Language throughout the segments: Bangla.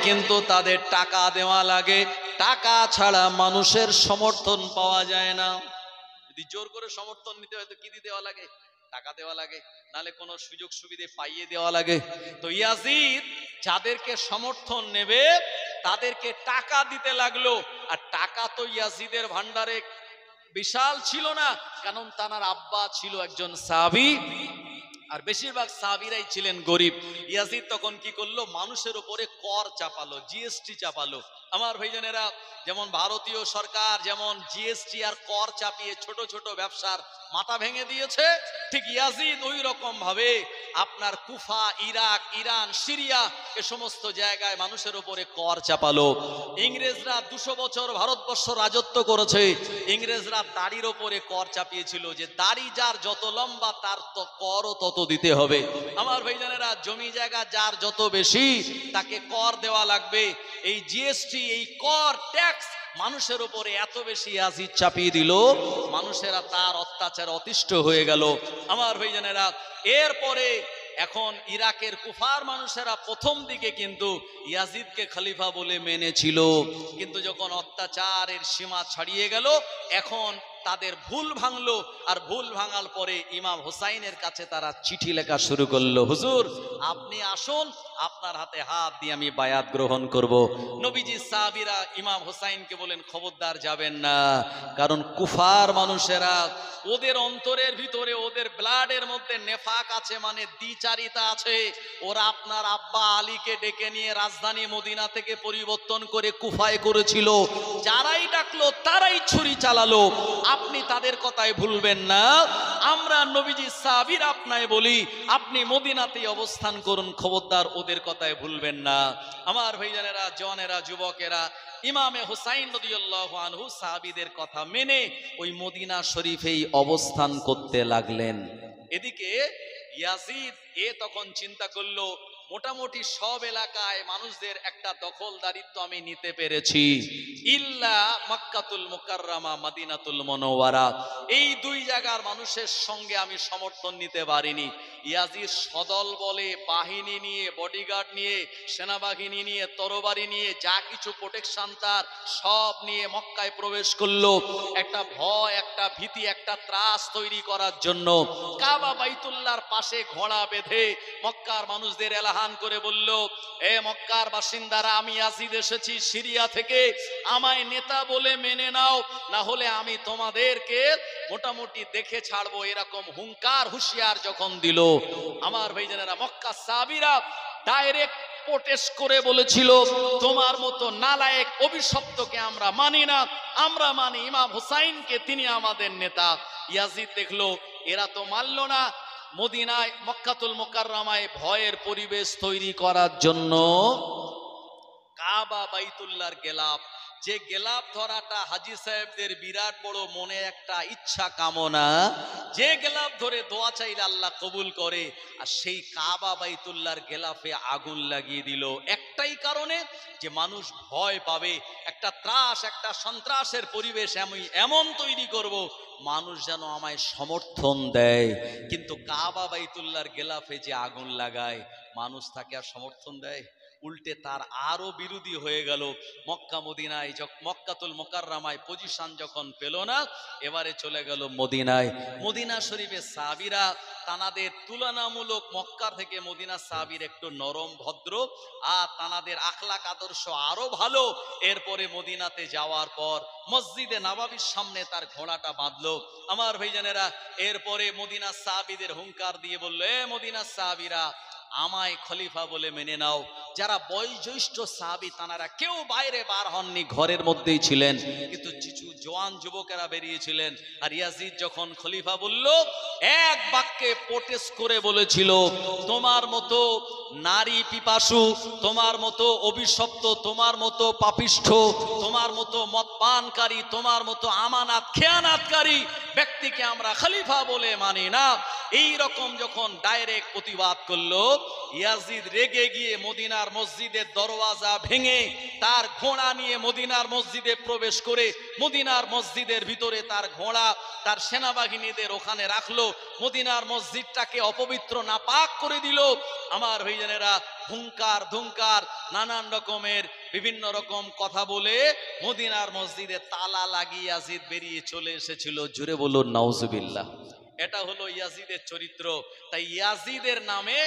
কিন্তু তাদের টাকা দেওয়া লাগে, টাকা ছাড়া মানুষের সমর্থন পাওয়া যায় না। যদি জোর করে সমর্থন নিতে হয় তো কি দেওয়া লাগে? টাকা দেওয়া লাগে, নালে কোনো সুযোগ সুবিধা পাইয়ে দেওয়া লাগে। তো ইয়াজিদ যাদেরকে সমর্থন নেবে তাদেরকে টাকা দিতে লাগলো। আর টাকা তো ইয়াজিদের ভান্ডারে বিশাল ছিল না, কারণ তার আব্বা ছিল একজন সাহাবী, আর বেশিরভাগ সাহাবীরাই ছিলেন গরিব। ইয়াজিদ তখন কি করলো? মানুষের উপরে কর চাপালো, জিএসটি চাপালো। আমার ভাইজানেরা, যেমন ভারতীয় সরকার যেমন জিএসটি আর কর চাপিয়ে ছোট ছোট ব্যবসার মাথা ভেঙে দিয়েছে, ঠিক ইয়াজিদ ওই রকম ভাবে আপনার কুফা, ইরাক, ইরান, সিরিয়া এ সমস্ত জায়গায় মানুষের উপরে কর চাপালো। ইংরেজরা 200 বছর ভারতবর্ষ রাজত্ব করেছে। ইংরেজরা দাড়ির উপরে কর চাপিয়েছিল, যে দাড়ি যার যত লম্বা তার তো করও তত দিতে হবে। আমার ভাইজানেরা, জমি জায়গা যার যত বেশি তাকে কর দেওয়া লাগবে। এই জিএসটি, এই কর ট্যাক্স মানুষের উপরে এত বেশি ইয়াজিদ চাপিয়ে দিল, মানুষেরা তার অত্যাচার অতিষ্ঠ হয়ে গেল। আমার ভাইজানেরা, এরপরে এখন ইরাকের কুফার মানুষেরা প্রথম দিকে কিন্তু ইয়াজিদকে খলিফা বলে মেনেছিল, কিন্তু যখন অত্যাচারের সীমা ছাড়িয়ে গেল এখন তাদের ভুল ভাঙলো। আর ভুল ভাঙার পরে ইমাম হুসাইনের কাছে তারা চিঠি লেখা শুরু করলো, হুজুর আপনি আসুন, আপনার হাতে হাত দিয়ে আমি বায়াত গ্রহণ করব। নবীজি সাহাবীরা ইমাম হুসাইনকে বলেন, খবরদার যাবেন না, কারণ কুফার মানুষেরা ওদের অন্তরের ভিতরে, ওদের ব্লাডের মধ্যে নেফাক আছে, মানে দ্বিচারিতা আছে। ওরা আপনার আব্বা আলীকে ডেকে নিয়ে রাজধানী মদিনা থেকে পরিবর্তন করে কুফায় করেছিল, যারাই ডাকলো তারাই ছুরি চালালো। আপনি তাদের কথায় ভুলবেন না। আমরা নবীজি সাহাবীর আপনায় বলি, আপনি মদিনাতেই অবস্থান করুন, খবরদার ওদের কথায় ভুলবেন না। আমার ভাইজানেরা, জওয়ানেরা, যুবকেরা, ইমামে হুসাইন রাদিয়াল্লাহু আনহু সাহাবীদের কথা মেনে ওই মদিনা শরীফেই অবস্থান করতে লাগলেন। এদিকে ইয়াজিদ তখন চিন্তা করলো, মোটামুটি সব এলাকায় মানুষদের একটা দখলদারিত্ব আমি নিতে পেরেছি, ইল্লা মক্কাতুল মুকাররমা, মদিনাতুল মুনাওয়ারা, এই দুই জায়গার মানুষের সঙ্গে আমি সমর্থন নিতে পারিনি। ইয়াজিদ সদল বলে বাহিনী নিয়ে, বডিগার্ড নিয়ে, সেনাবাহিনী নিয়ে, তরবারি নিয়ে, যা কিছু প্রোটেকশন তার সব নিয়ে মক্কায় প্রবেশ করলো, একটা ভয়, একটা ভীতি, একটা ত্রাস তৈরি করার জন্য। কাবা বাইতুল্লাহর পাশে ঘোড়া বেঁধে মক্কার মানুষদের এলাহান করে বলল, এ মক্কার বাসিন্দারা, আমি ইয়াজিদ এসেছি সিরিয়া থেকে, আমায় নেতা বলে মেনে নাও, না হলে আমি তোমাদেরকে মোটামুটি দেখে ছাড়বো। এরকম হুঙ্কার হুঁশিয়ার যখন দিল, আমার ভাইজানেরা, মক্কা সাহাবীরা ডাইরেক্ট প্রোটেস্ট করে বলেছিল, তোমার মতো নালায়েক অভিশপ্তকে আমরা মানি না, আমরা মানি ইমাম হুসাইনকে, তিনি আমাদের নেতা। ইয়াজিদ দেখলো এরা তো মানলো না, মদিনায় মক্কাতুল মুকাররমায় ভয়ের পরিবেশ তৈরি করার জন্য কাবা বাইতুল্লাহর গেলাফ, যে গেলাফ ধরাটা হাজী সাহেবদের বিরাট বড় মনে একটা ইচ্ছা কামনা, যে গেলাফ ধরে দোয়া চাইলে আল্লাহ কবুল করে, আর সেই কাবা বাইতুল্লাহর গেলাফে আগুন লাগিয়ে দিল একটাই কারণে, যে মানুষ ভয় পাবে, একটা ত্রাস, একটা সন্ত্রাসের পরিবেশ আমি এমন তৈরি করব মানুষ যেন আমায় সমর্থন দেয়। কিন্তু কাবা বাইতুল্লাহর গেলাফে যে আগুন লাগায়, মানুষ তাকে আর সমর্থন দেয়? উল্টে তার আরো বিরোধী হয়ে গেল। মক্কা মদিনায়, মক্কাতুল মুকাররমায় পজিশন যখন পেল না, এবারে চলে গেল মদিনায়। মদিনা শরীফে সাহাবীরা তানাদের তুলনামূলক মক্কা থেকে মদিনা সাহাবীর একটু নরম ভদ্র, আর তানাদের আখলাক আদর্শ আরো ভালো। এরপরে মদিনাতে যাওয়ার পর মসজিদে নববীর সামনে তার ঘোড়াটা বাঁধলো। আমার ভাইজানেরা, এরপরে মদিনা সাহাবীদের হুঙ্কার দিয়ে বলল, এ মদিনা সাহাবীরা, আমায় খলিফা বলে মেনে নাও। যারা বয়োজ্যেষ্ঠ সাহাবী তানারা কেউ বাইরে বার হননি, ঘরের মধ্যেই ছিলেন, কিন্তু কিছু জওয়ান যুবকেরা বেরিয়েছিলেন। আর ইয়াজিদ যখন খলিফা বলল, এক বাক্যে প্রোটেস্ট করে বলেছিল, তোমার মতো নারী পিপাসু, তোমার মতো অভিশপ্ত, তোমার মতো পাপিষ্ঠ, তোমার মতো মদপানকারী, তোমার মতো আমানত খেয়ানাতকারী ব্যক্তিকে আমরা খলিফা বলে মানি না। এই রকম যখন ডাইরেক্ট প্রতিবাদ করলো, ইয়াজিদ রেগে গিয়ে মদিনার মসজিদের দরওয়াজা ভেঙে তার ঘোড়া নিয়ে মদিনার মসজিদে প্রবেশ করে মদিনার মসজিদের ভিতরে তার ঘোড়া, তার সেনাবাহিনীদের ওখানে রাখলো, মদিনার মসজিদটাকে অপবিত্র নাপাক করে দিল। আমার ভাইজানেরা, হুঙ্কার ধুঙ্কার নানান রকমের বিভিন্ন রকম কথা বলে মদিনার মসজিদে তালা লাগিয়ে ইয়াজিদ বেরিয়ে চলে এসেছিল। জুড়ে বলুন নাউজুবিল্লাহ। এটা হলো ইয়াজিদের চরিত্র। তাই ইয়াজিদের নামে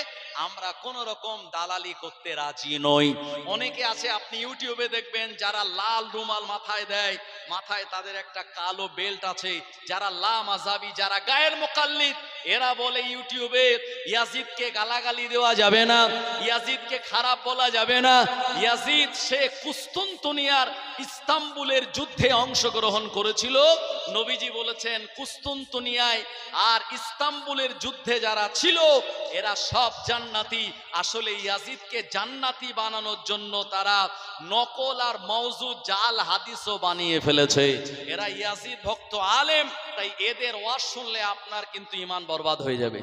আমরা কোন রকম দালালি করতে রাজি নই। অনেকে আছে, আপনি ইউটিউবে দেখবেন, যারা লাল রুমাল মাথায় দেয়, মাথায় তাদের একটা কালো বেল্ট আছে, যারা লা মাযহাবী, যারা গায়ের মুকাল্লিদ, এরা বলে ইউটিউবে ইয়াজিদকে গালাগালি দেওয়া যাবে না, ইয়াজিদকে খারাপ বলা যাবে না। ইয়াজিদ সে কুস্তুনতুনিয়ার ইস্তাম্বুলের যুদ্ধে অংশগ্রহণ করেছিল। নবীজি বলেছেন কুস্তুনতুনিয়ায় আর ইস্তাম্বুলের যুদ্ধে যারা ছিল এরা সব জান্নাতি। আসলে ইয়াজিদকে জান্নাতি বানানোর জন্য তারা নকল আর মওজু জাল হাদিসও বানিয়ে ফেলেছে। এরা ইয়াজিদ ভক্ত আলেম, তাই এদের ওয়াজ শুনলে আপনার কিন্তু ঈমান বরবাদ হয়ে যাবে।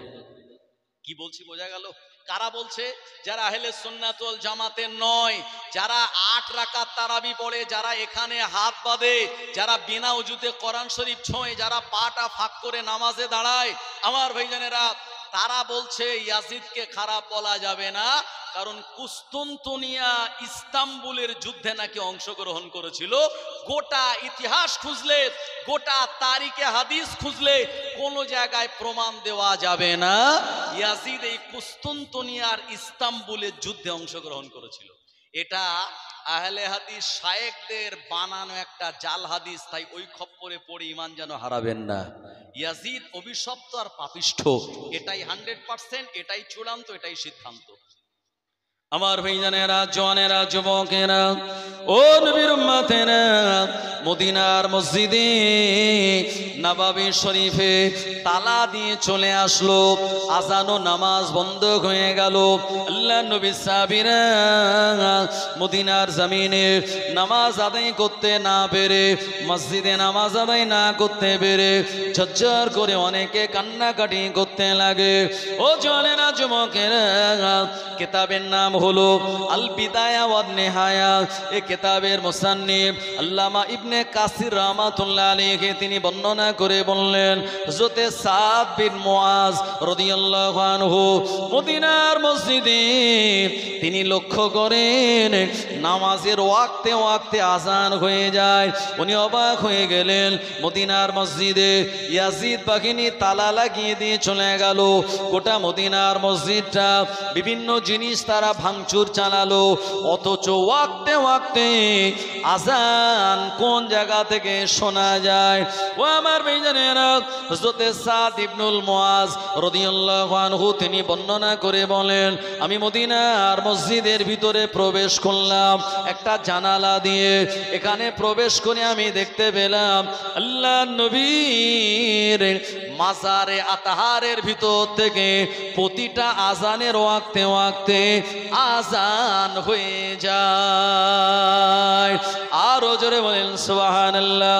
কি বলছি বোঝা গেল? কারা বলছে? যারা আহলে সুন্নাত ওয়াল জামাতের নয়, যারা 8 রাকাত তারাবি পড়ে, যারা এখানে হাত বাঁধে, যারা বিনা ওযুতে কোরআন শরীফ ছোঁয়, যারা পাটা ফাঁক করে নামাজে দাঁড়ায়, আমার ভাইজানেরা, তারা বলছে ইয়াজিদকে খারাপ বলা যাবে না, কারণ কুস্তুনতুনিয়া ইস্তাম্বুলের যুদ্ধে নাকি অংশগ্রহণ করেছিল। গোটা ইতিহাস খুঁজলে, গোটা তারিখে হাদিস খুঁজলে কোনো জায়গায় প্রমাণ দেওয়া যাবে না ইয়াজিদ এই কুস্তুনতুনিয়ার ইস্তাম্বুলের যুদ্ধে অংশগ্রহণ করেছিল। এটা আহলে হাদিস শায়েখদের বানানো একটা জাল হাদিস। তাই ওই খপ্পরে পড়ে ঈমান যেন হারাবেন না। ইয়াজিদ অভিশপ্ত আর পাপিষ্ঠ, এটাই 100%, এটাই চূড়ান্ত, এটাই সিদ্ধান্ত। আমার ভাইজানেরা, জওয়ানেরা, যুবকেরা, ও নবীর উম্মতেরা, মদিনার মসজিদে নববী শরীফে তালা দিয়ে চলে আসলো। আজান ও নামাজ বন্ধ হয়ে গেল। আল্লাহ নবী সাহাবীরা মদিনার জমিনে নামাজ আদায় করতে না পেরে, মসজিদে নামাজ আদায় না করতে পেরে ঝরঝর করে অনেকে কান্নাকাটি করতে লাগে। ও জওয়ানেরা, যুবকেরা, কিতাবের নাম হলো আল বিদায়া ওয়ান নিহায়া। এই কিতাবের মুসান্নিফ আল্লামা ইবনে কাসির রাহমাতুল্লাহ আলাইহি তিনি বর্ণনা করে বললেন, হযরত সাদ বিন মুআজ রাদিয়াল্লাহু আনহু মদিনার মসজিদে তিনি লক্ষ্য করেন নামাজের ওয়াক্তে ওয়াক্তে আজান হয়ে যায়। উনি অবাক হয়ে গেলেন, মদিনার মসজিদে ইয়াজিদ বাহিনী তালা লাগিয়ে দিয়ে চলে গেল। গোটা মদিনার মসজিদটা বিভিন্ন জিনিস তারা ভাঙচুর চালালো, অথচ ওয়াক্তে ওয়াক্তে আজান কোন জায়গা থেকে শোনা যায়। ও আমার ভাইজানেরা, হযরত সাদ ইবনুল মুআজ রাদিয়াল্লাহু আনহু তিনি বর্ণনা করে বলেন, আমি মদিনার মসজিদের ভিতরে প্রবেশ করলাম একটা জানালা দিয়ে। এখানে প্রবেশ করে আমি দেখতে পেলাম আল্লাহর নবীর মাজারে আতাহারের ভিতর থেকে প্রতিটা আজানের ওয়াক্তে ওয়াক্তে আজান হয়ে যায়। আরো জোরে বলেন সুবহানাল্লাহ।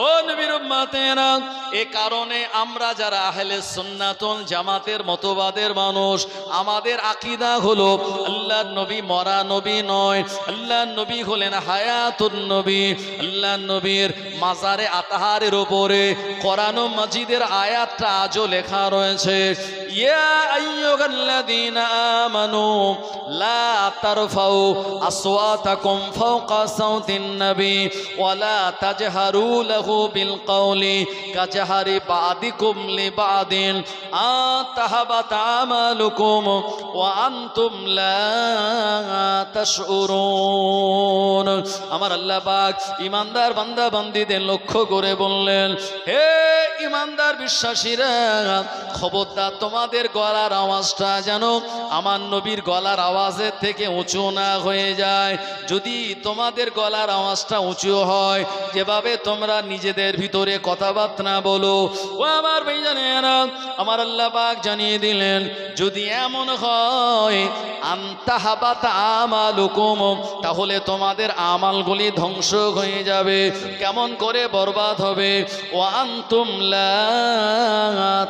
ও নবীর উম্মতেরা, এ কারণে আমরা যারা আহলে সুন্নাত ওয়াল জামাতের মতবাদের মানুষ, আমাদের আকীদা হলো আল্লাহর নবী মরা নবী নয়, আল্লাহর নবী হলেন হায়াতুন নবী। আল্লাহর নবীর মাজারে আতাহারের উপরে কোরআন মাজিদের আয়াতটা আজও লেখা রয়েছে, ইয়া আইয়ুহাল্লাযীনা আমানু লা তারফাউ আসওয়াতাকুম ফাওকা সাওতিন নবী ওয়া লা তাজহারু লাহু বিল কওলি কাজহারি বাদিকুম লিবাদিন আতাহাবাতা আমালুকুম ওয়া আনতুম লা তাশউরুন। আমার আল্লাহ পাক ঈমানদার বান্দা বান্দীদের লক্ষ্য করে বললেন, হে ঈমানদার বিশ্বাসীরা, খবরদার তোমাদের গলার আওয়াজটা যেন আমার নবীর গলার আওয়াজের থেকে উঁচু না হয়ে যায়। যদি তোমাদের গলার আওয়াজটা উঁচু হয়, যেভাবে তোমরা নিজেদের ভিতরে কথাবার্তা বলো, ও আমার ভাইজানেরা, আমার আল্লাহ পাক জানিয়ে দিলেন, যদি এমন হয় আনতাহাবাতা আমালুকুম, তাহলে তোমাদের তোমাদের আমালগুলি ধ্বংস হয়ে যাবে। কেমন করে বরবাদ হবে? ওয়া আনতুম লা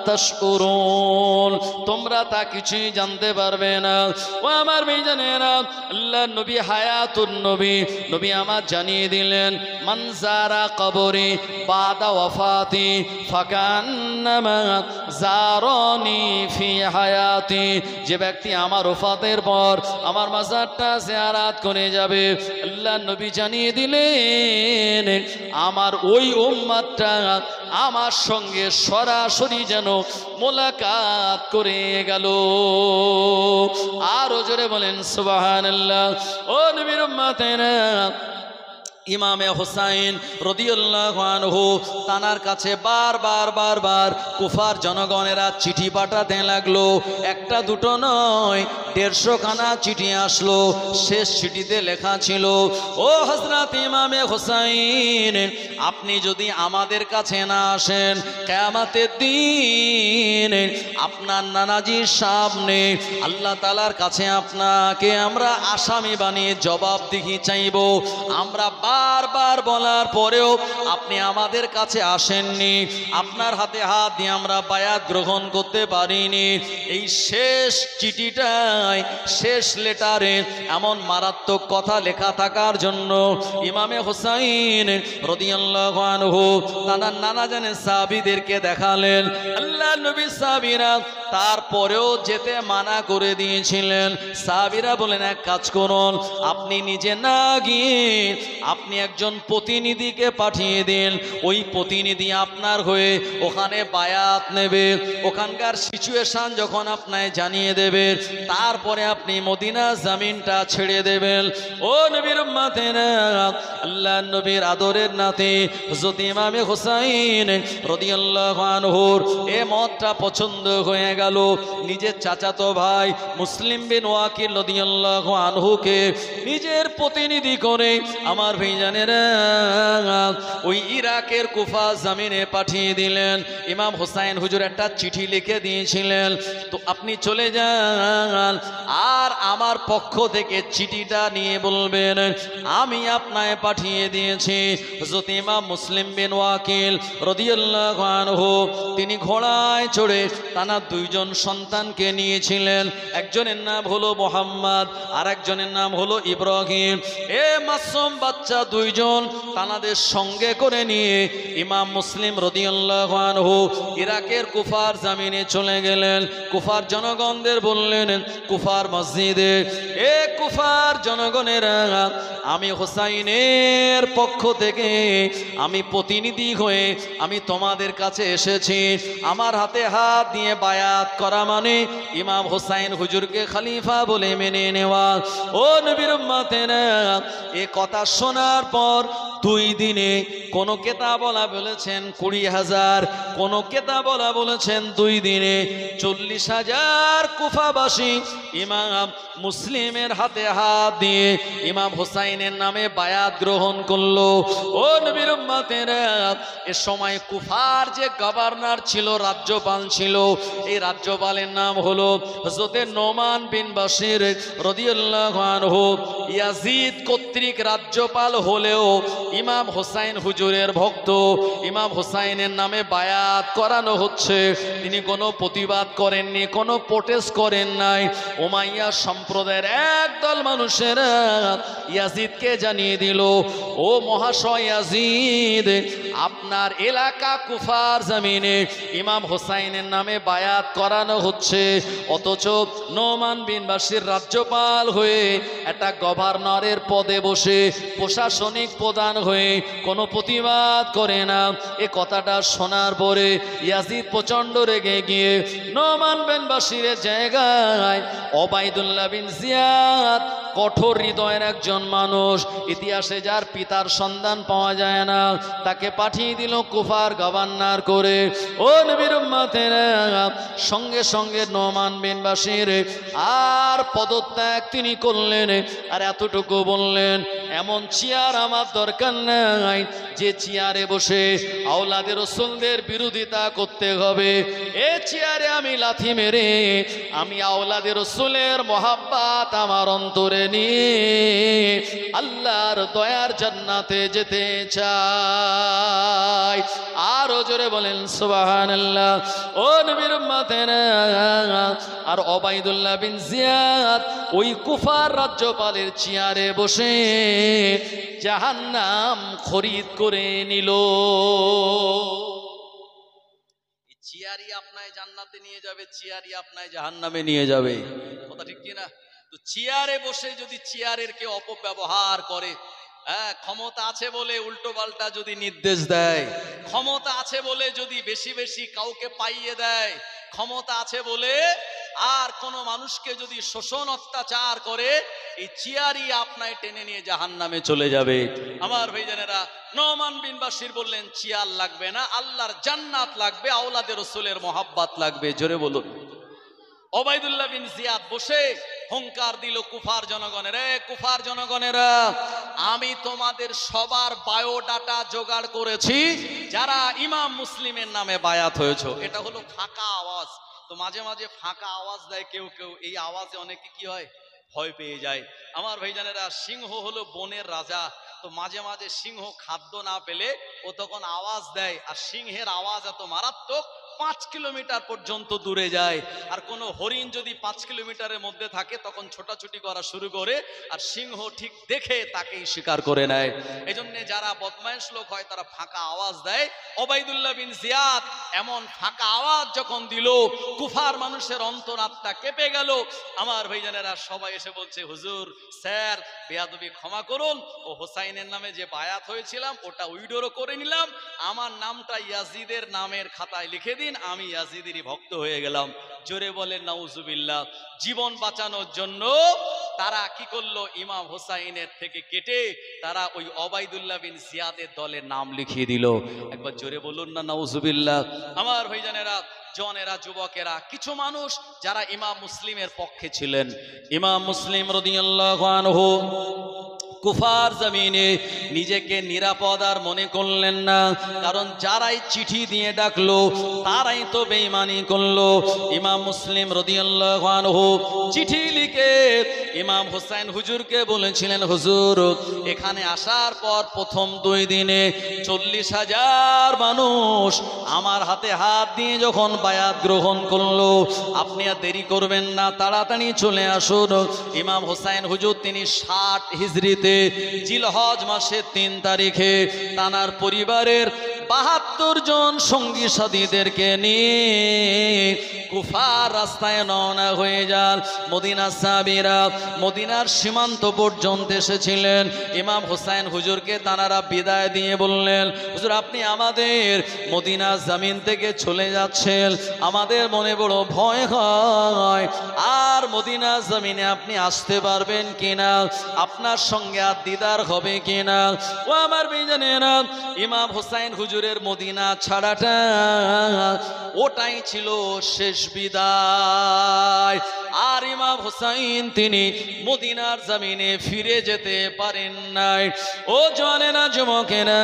তাশকুরুন, তোমরা তা কিছুই জানতে পারবে না। ও আমার ভাইজানেরা, আল্লাহ নবী হায়াতুন নবী, নবী আমার জানিয়ে দিলেন, মান যারা কবরি বাদা ওয়াফাতি ফাকান্নামা যারানি ফি হায়াতি, যে ব্যক্তি আমার ওফাতের পর আমার মাজারটা জিয়ারত করে যাবে, আল্লাহ নবী জানিয়ে দিলেন আমার ওই উম্মতটা আমার সঙ্গে সরাসরি যেন মোলাকাত করে গেল। আরো জোরে বলেন সুবহানাল্লাহ। ও নবীর উম্মতেরা, ইমামে হুসাইন রাদিয়াল্লাহু আনহু তানার কাছে বারবার কুফার জনগণেরা চিঠি পাঠাতে লাগলো। একটা দুটো নয়, 150 খানা চিঠি আসলো। শেষ চিঠিতে লেখা ছিল, ও হযরত ইমামে হুসাইন, আপনি যদি আমাদের কাছে না আসেন, কিয়ামতের দিন আপনার নানাজির সামনে আল্লাহ তাআলার কাছে আপনাকে আমরা আসামি বানিয়ে জবাবদিহি চাইব। আমরা বারবার বলার পরেও আপনি আমাদের কাছে আসেননি, আপনার হাতে হাত দিয়ে আমরা বায়াত গ্রহণ করতে পারিনি। এই শেষ চিঠিটায়, শেষ লেটারে এমন মারাত্মক কথা লেখা থাকার জন্য ইমামে হুসাইন রাদিয়াল্লাহু আনহু তার নানা জানের সাহাবীদেরকে দেখালেন। আল্লাহ নবী সাহাবীরা তারপরেও যেতে মানা করে দিয়েছিলেন। সাহাবীরা বলেন, এক কাজ করুন, আপনি নিজে না গিয়ে আপনি একজন প্রতিনিধিকে পাঠিয়ে দিন। ওই প্রতিনিধি আপনার হয়ে ওখানে বায়াত নেবে, ওখানকার সিচুয়েশন যখন আপনাকে জানিয়ে দেবে, তারপরে আপনি মদিনা জমিনটা ছেড়ে দেবেন। ও নবীর উম্মতেরা, আল্লাহ নবীর আদরের নাতি হযরত ইমামে হুসাইন রাদিয়াল্লাহু আনহুর এই মতটা পছন্দ হয়ে গেল। নিজের চাচাতো ভাই মুসলিম বিন ওয়াকিল রাদিয়াল্লাহু আনহুকে নিজের প্রতিনিধি করে আমার ভাইজানেরা ওই ইরাকের কুফা জমিনে পাঠিয়ে দিলেন। ইমাম হুসাইন হুজুর একটা চিঠি লিখে দিয়েছিলেন, তো আপনি চলে যান আর আমার পক্ষ থেকে চিঠিটা নিয়ে বলবেন আমি আপনাকে পাঠিয়ে দিয়েছি। হযরত ইমাম মুসলিম বিন ওয়াকিল রাদিয়াল্লাহু আনহু তিনি ঘোড়ায় চড়ে তার দুইজন সন্তানকে নিয়েছিলেন। একজনের নাম হলো মুহাম্মদ আর একজনের নাম হলো ইব্রাহিম। এ মাসুম বাচ্চা দুইজন তানাদের সঙ্গে করে নিয়ে ইমাম মুসলিম রাদিয়াল্লাহু আনহু ইরাকের কুফার জমিনে চলে গেলেন। কুফার জনগণদের বললেন, কুফার মসজিদে, এ কুফার জনগণেরা, আমি হুসাইনের পক্ষ থেকে আমি প্রতিনিধি হয়ে আমি তোমাদের কাছে এসেছি। আমার হাতে হাত দিয়ে বায়াত করা মানে ইমাম হুসাইন হুজুরকে খলিফা বলে মেনে নেওয়া। ও নবীর উম্মতেরা, এ কথা শোনার পর 2 দিনে কোন কেতাবলা বলেছেন 20,000, কোন কেতাবলা বলেছেন 2 দিনে 40,000 কুফাবাসী ইমাম মুসলিমের হাতে হাত দিয়ে ইমাম হুসাইনের নামে বায়াত গ্রহণ করলো। ও নবীর উম্মতেরা, এ সময় কুফার যে গভর্নর ছিল, রাজ্যপাল ছিল, এই রাজ্যপালের নাম হলো হযরত নোমান বিন বাশির রাদিয়াল্লাহু আনহু। ইয়াজিদ কর্তৃক রাজ্যপাল হলেও ইমাম হুসাইন হুজুরের ভক্ত, ইমাম হুসাইনের নামে বায়াত করানো হচ্ছে। তিনি কোনো প্রতিবাদ করেননি, কোনো প্রোটেস্ট করেন নাই। উমাইয়া সম্প্রদায়ের একদল মানুষেরা ইয়াজিদকে জানিয়ে দিল, ও মহাশয় ইয়াজিদ, আপনার এলাকা কুফার জমিনে ইমাম হুসাইনের নামে বায়াত করানো হচ্ছে, অথচ নোমান বিন বাশির রাজ্যপাল হয়ে একটা গভর্নরের পদে বসে প্রশাসনিক প্রধান হয়ে কোনো প্রতিবাদ করে না। এ কথাটা শোনার পরে ইয়াজিদ প্রচণ্ড রেগে গিয়ে নোমান বিন বাশিরের জায়গায় ওবাইদুল্লাহ বিন জিয়াদ, কঠোর হৃদয়ের একজন মানুষ, ইতিহাসে যার পিতার সন্ধান পাওয়া যায় না, তাকে পাঠিয়ে দিল কুফার গভর্নর করে। ও নবীর উম্মতেরা, সঙ্গে সঙ্গে নোমান বিন বাশির আর পদত্যাগ তিনি করলেন। আর এতটুকু বললেন, এমন চেয়ার আমার দরকার নাই যে চেয়ারে বসে আওলাদে রাসূলদের বিরোধিতা করতে হবে। এ চেয়ারে আমি লাথি মেরে আমি আওলাদে রাসূলের মহাব্বত আমার অন্তরে নিয়ে আল্লাহ আল্লাহর দয়ার জান্নাতে যেতে চাই। আরো জোরে বলেন সুবহানাল্লাহ। ও নবীর উম্মতেরা, আর ওবাইদুল্লাহ বিন জিয়াদ ওই কুফার রাজ্যপালের চেয়ারে বসে জাহান্নাম খরিদ করে নিল। চেয়ারই আপনায় জান্নাতে নিয়ে যাবে, চেয়ারই আপনায় জাহান্নামে নিয়ে যাবে, কথা ঠিক কি না? তো চেয়ারে বসে যদি চেয়ারের কেউ অপব্যবহার করে, হ্যাঁ, ক্ষমতা আছে বলে উল্টো পাল্টা যদি নির্দেশ দেয়, ক্ষমতা আছে বলে যদি বেশি বেশি কাউকে পাইয়ে দেয়, ক্ষমতা আছে বলে আর কোন মানুষকে যদি শোষণ অত্যাচার করে, এই চেয়ারই আপনায় টেনে নিয়ে জাহান্নামে চলে যাবে। আমার ভাইজানেরা, নোমান বিন বাশির বললেন চেয়ার লাগবে না, আল্লাহর জান্নাত লাগবে, আওলাদে রাসূলের মহাব্বত লাগবে। জোরে বলুন। ওবাইদুল্লাহ বিন জিয়াদ বসে হুঙ্কার দিল কুফার জনগণের, কুফার জনগণেরা, আমি তোমাদের সবার বায়োডাটা জোগাড় করেছি যারা ইমাম মুসলিমের নামে বায়াত হয়েছে। এটা হলো ফাঁকা আওয়াজ। তো মাঝে মাঝে ফাঁকা আওয়াজ দেয় কেউ কেউ, এই আওয়াজে অনেকে কি হয়, ভয় পেয়ে যায়। আমার ভাইজানেরা, সিংহ হলো বনের রাজা, তো মাঝে মাঝে সিংহ খাদ্য না পেলে ও তখন আওয়াজ দেয়, আর সিংহের আওয়াজ এত মারাত্মক 5 কিলোমিটার পর্যন্ত দূরে যায়। আর কোনো হরিণ যদি 5 কিলোমিটারের মধ্যে থাকে তখন ছোটাছুটি করা শুরু করে, আর সিংহ ঠিক দেখে তাকেই শিকার করে নেয়। এজন্য যারা বদমাইশ লোক হয় তারা ফাঁকা আওয়াজ দেয়। ওবাইদুল্লাহ বিন জিয়াদ এমন ফাঁকা আওয়াজ যখন দিল, কুফার মানুষের অন্তরাত্মা কেঁপে গেল। আমার ভাইজানেরা, সবাই এসে বলছে, হুজুর স্যার বেয়াদবি ক্ষমা করুন, ও হোসাইনের নামে যে বায়াত হয়েছিলাম ওটা উইডোরও করে নিলাম, আমার নামটা ইয়াজিদের নামের খাতায় লিখে দিন, আমি ইয়াজিদেরই ভক্ত হয়ে গেলাম। জোরে বলেন নাউজুবিল্লাহ। জীবন বাঁচানোর জন্য তারা কি করলো, ইমাম হোসাইনের থেকে কেটে তারা ওই ওবাইদুল্লাহ বিন জিয়াদের দলের নাম লিখিয়ে দিল। একবার জোরে বলুন না নাউজুবিল্লাহ। আমার ভাইজানেরা, জনেরা, যুবকেরা, কিছু মানুষ যারা ইমাম মুসলিমের পক্ষে ছিলেন, ইমাম মুসলিম রাদিয়াল্লাহু আনহু কুফার জমিনে নিজেকে নিরাপদ আর মনে করলেন না, কারণ যারাই চিঠি দিয়ে ডাকলো তারাই তো বেঈমানি করলো। ইমাম মুসলিম রাদিয়াল্লাহু আনহু চিঠি লিখে ইমাম হোসেন হুজুরকে বলেছিলেন, হুজুর এখানে আসার পর প্রথম 2 দিনে 40,000 মানুষ আমার হাতে হাত দিয়ে যখন বায়াত গ্রহণ করলো, আপনি আর দেরি করবেন না, তাড়াতাড়ি চলে আসুন। ইমাম হোসেন হুজুর তিনি 60 হিজরিতে জিলহজ মাসের 3 তারিখে তানার পরিবারের 72 জন সঙ্গী সাথীদেরকে নিয়ে কুফার রাস্তায় রওনা হয়ে যান। মদিনা সাহাবীরা মদিনার সীমান্ত পর্যন্ত এসেছিলেন। ইমাম হোসেন হুজুরকে তানারা বিদায় দিয়ে বললেন, হুজুর আপনি আমাদের মদিনা জমিন থেকে চলে যাচ্ছেন, আমাদের মনে বড় ভয় হয়, আর মদিনা জমিনে আপনি আসতে পারবেন কিনা, আপনার সঙ্গে আর দিদার হবে কিনা। ও আমার ভাইজানেরা, ইমাম হোসেন হুজুরের মদিনা ছাড়াটা ওটাই ছিল শেষ বিদায়। আর ইমাম হোসেন তিনি মদিনার জমিনে ফিরে যেতে পারেন নাই। ও জানেনা যুবকেরা,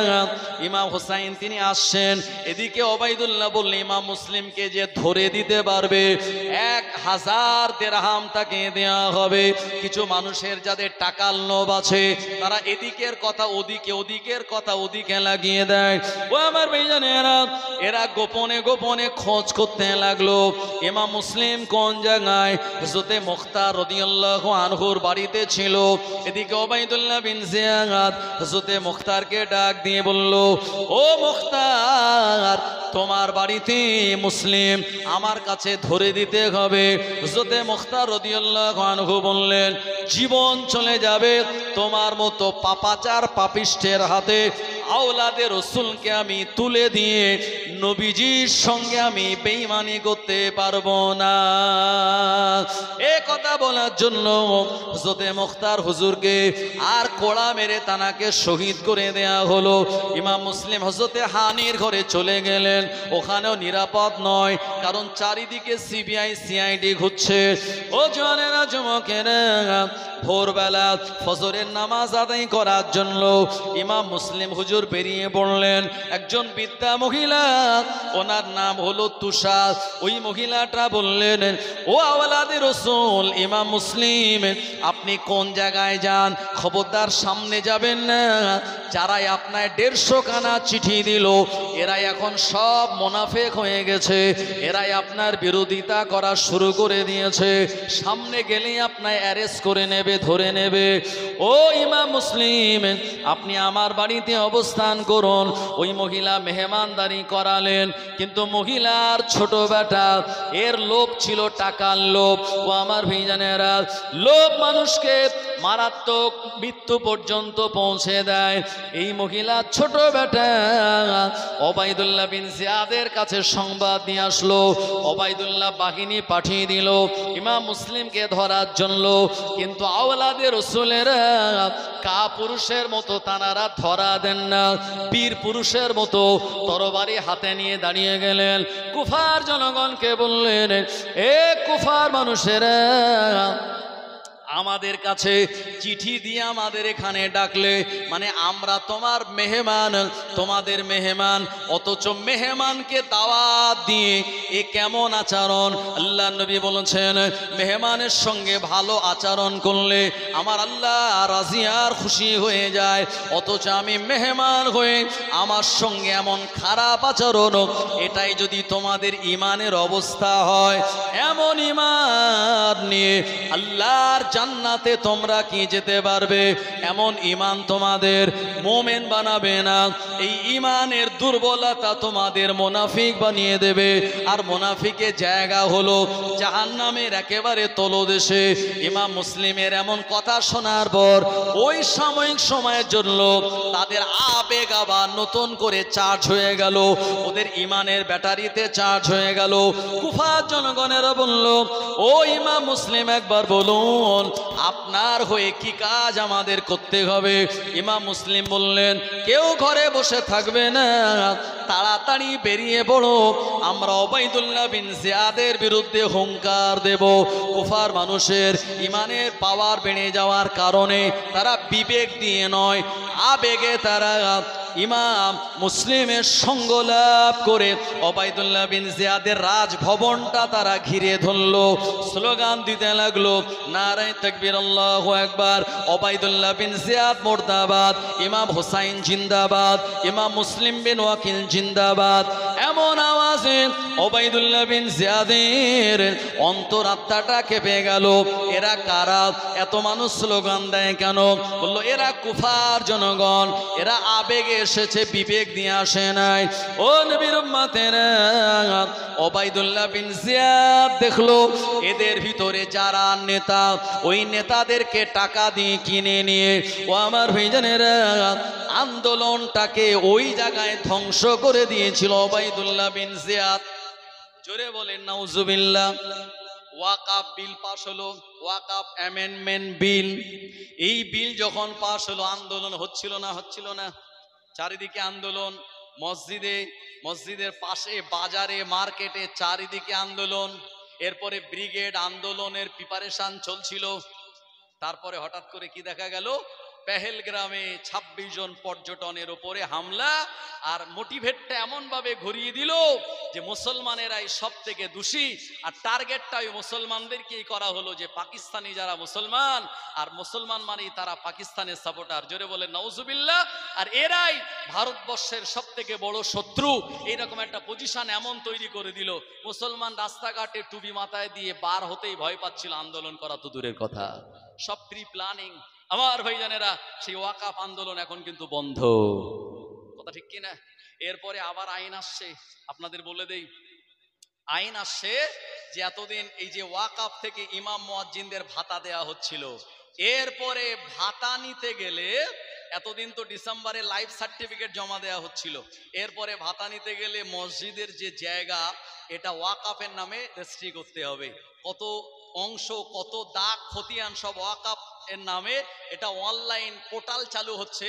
ইমাম হোসেন তিনি আসছেন, এদিকে ওবাইদুল্লাহ বললেন ইমাম মুসলিমকে যে ধরে দিতে পারবে 1000 দিরহাম তাকে দেয়া হবে। কিছু মানুষের যাদের টাকার লোভ আছে তারা এদিকের কথা ওদিকে, ওদিকের কথা ওদিকে লাগিয়ে দেয়। ও আমার ভাইজানেরা, এরা গোপনে গোপনে খোঁজ করতে লাগলো ইমাম মুসলিম কোন জায়গায়। হযরতে মুখতার রাদিয়াল্লাহু আনহুর বাড়িতে ছিল। এদিকে ওবাইদুল্লাহ বিন জিয়াদ হযরতে মুখতারকে ডাক দিয়ে বলল, ও মুখতার তোমার বাড়িতে মুসলিম আমার কাছে ধরে দিতে হবে। হযরতে মুখতার রাদিয়াল্লাহু আনহু বললেন, জীবন চলে যাবে তোমার মতো পাপাচার পাপিষ্ঠের হাতে, আওলাদে রাসূলকে আমি তুলে দিয়ে নবীজির সঙ্গে আমি বেঈমানি করতে পারবো না। এই কথা বলার জন্য হযরতে মুখতার হুজুরকে আর কোড়া মেরে তানাকে শহীদ করে দেয়া হলো। ইমাম মুসলিম হযরতে হানির ঘরে চলে গেলেন, ওখানেও নিরাপদ নয়, কারণ চারিদিকে সিবিআই সিআইডি ঘুরছে। ও জানেনা যুবকেরা, ভোরবেলা ফজরের নামাজ আদায় করার জন্য ইমাম মুসলিম হুজুর বেরিয়ে পড়লেন। একজন বৃদ্ধা মহিলা ওনার নাম হলো তুষার। ওই মহিলাটা বললেন, ও আওলাদে রাসূল ইমাম মুসলিম, আপনি কোন জায়গায় যান, খবরদার সামনে যাবেন না। যারাই আপনার 150 খানা চিঠি দিল, এরাই এখন সব মুনাফিক হয়ে গেছে, এরাই আপনার বিরোধিতা করা শুরু করে দিয়েছে। সামনে গেলেই আপনার অ্যারেস্ট করে নেবে, ধরে নেবে। ও ইমাম মুসলিম, আপনি আমার বাড়িতে অবস্থান করুন। ওই মহিলা মেহমানদারি করালেন, কিন্তু মহিলার ছোট বেটা, এর লোভ ছিল টাকার লোভ। ও আমার ভাইজানেরা, লোভ মানুষকে মারাত্মক মৃত্যু পর্যন্ত পৌঁছে দেয়। এই মহিলা ছোট বেটা ওবাইদুল্লাহ বিন জিয়াদের কাছে সংবাদ নিয়ে আসলো। ওবাইদুল্লাহ বাহিনী পাঠিয়ে দিল ইমাম মুসলিমকে ধরার জন্য, কিন্তু আওলাদে রাসূলেরা কাপুরুষের মতো তানারা ধরা দেন না, বীর পুরুষের মতো তরবারি হাতে নিয়ে দাঁড়িয়ে গেলেন। কুফার জনগণকে বললেন, এ কুফার মানুষেরা, আমাদের কাছে চিঠি দিয়ে আমাদের এখানে ডাকলে মানে আমরা তোমার মেহমান, তোমাদের মেহমান, অথচ মেহমানকে দাওয়াত দিয়ে এ কেমন আচরণ? আল্লাহ নবী বলেছেন, মেহমানের সঙ্গে ভালো আচরণ করলে আমার আল্লাহ রাজি আর খুশি হয়ে যায়, অথচ আমি মেহমান হয়ে আমার সঙ্গে এমন খারাপ আচরণ, এটাই যদি তোমাদের ইমানের অবস্থা হয়, এমন ইমান নিয়ে আল্লাহর জান্নাতে তোমরা কি যেতে পারবে? এমন ইমান তোমাদের মোমেন বানাবে না। এই ইমানের দুর্বলতা তোমাদের মুনাফিক বানিয়ে দেবে। আর মুনাফিকের জায়গা হলো জাহান্নামের একেবারে তলদেশে। ইমাম মুসলিমের এমন কথা শোনার পর ওই সাময়িক সময়ের জন্য তাদের আবেগ আবার নতুন করে চার্জ হয়ে গেল, ওদের ইমানের ব্যাটারিতে চার্জ হয়ে গেল। কুফার জনগণেরা বলল, ও ইমাম মুসলিম, একবার বলুন আপনার হয়ে কি কাজ আমাদের করতে হবে? ইমাম মুসলিম বললেন, কেউ ঘরে বসে থাকবে না, তাড়াতাড়ি বেরিয়ে পড়ো, আমরা ওবাইদুল্লাহ বিন জিয়াদের বিরুদ্ধে হুঙ্কার দেব। কুফার মানুষের ইমানের পাওয়ার বেড়ে যাওয়ার কারণে তারা বিবেক দিয়ে নয়, আবেগে তারা ইমাম মুসলিমের সঙ্গ লাভ করে ওবাইদুল্লাহ বিন জিয়াদের রাজভবনটা তারা ঘিরে ধরলো, স্লোগান দিতে লাগলো, নারায়ে তাকবীর, আল্লাহু আকবার, ওবাইদুল্লাহ বিন জিয়াদ মুর্দাবাদ, ইমাম হুসাইন জিন্দাবাদ, ইমাম মুসলিম বিন ওয়াকিল জিন্দাবাদ। এমন আওয়াজে ওবাইদুল্লাহ বিন জিয়াদের অন্তরাত্মাটা কেঁপে গেল। এরা কারা? এত মানুষ স্লোগান দেয় কেন? বললো, এরা কুফার জনগণ, এরা আবেগে এসেছে, বিবেক দিয়ে আসে নাই। ও নবীর উম্মতেরা, ওবাইদুল্লাহ বিন জিয়াদ দেখলো এদের ভিতরে যারা নেতা, ওই নেতাদেরকে টাকা দিয়ে কিনে নিয়ে ও আমার ভাইজানেরা আন্দোলনটাকে ওই জায়গায় ধ্বংস করে দিয়েছিল ওবাইদুল্লাহ বিন জিয়াদ। জোরে বলেন নাউজুবিল্লাহ। ওয়াকাফ বিল পাস হলো, ওয়াকাফ অ্যামেন্ডমেন্ট বিল। এই বিল যখন পাস হলো, আন্দোলন হচ্ছিল না? হচ্ছিল না? চারিদিকে আন্দোলন, মসজিদের পাশে, বাজারে, মার্কেটে চারিদিকে আন্দোলন। এরপরে ব্রিগেড আন্দোলনের প্রিপারেশন চলছিল। তারপরে হঠাৎ করে কি দেখা গেল? পেহেলগ্রামে 26 জন পর্যটনের উপরে হামলা। আর মোটিভেটটা এমন ভাবে ঘুরিয়ে দিল যে মুসলমানেরাই সব থেকে দোষী, আর টার্গেটটা ওই মুসলমানদেরকেই করা হলো, যে পাকিস্তানি যারা মুসলমান, আর মুসলমান মানেই তারা পাকিস্তানের সাপোর্টার। জোরে বলে নাউজুবিল্লাহ। আর এরাই ভারতবর্ষের সব থেকে বড় শত্রু। এইরকম একটা পজিশন এমন তৈরি করে দিল, মুসলমান রাস্তাঘাটে টুপি মাথায় দিয়ে বার হতেই ভয় পাচ্ছিল, আন্দোলন করা তো দূরের কথা, সব প্রি প্ল্যানিং। আমার ভাইজানেরা, সেই ওয়াকাফ আন্দোলন এখন কিন্তু বন্ধ। কথা ঠিক কিনা? এরপরে আবার আইন আসছে, আপনাদের বলে দেই, আইন আসছে যে এতদিন এই যে ওয়াকাফ থেকে ইমাম মুয়াজ্জিনদের ভাতা দেয়া হচ্ছিল, এরপরে ভাতা নিতে গেলে, এতদিন তো ডিসেম্বরে লাইফ সার্টিফিকেট জমা দেওয়া হচ্ছিল, এরপরে ভাতা নিতে গেলে মসজিদের যে জায়গা, এটা ওয়াকাফের নামে রেজিস্ট্রি করতে হবে। কত অংশ, কত দাগ খতিয়ান সব ওয়াকাফ এর নামে এটা অনলাইন পোর্টাল চালু হচ্ছে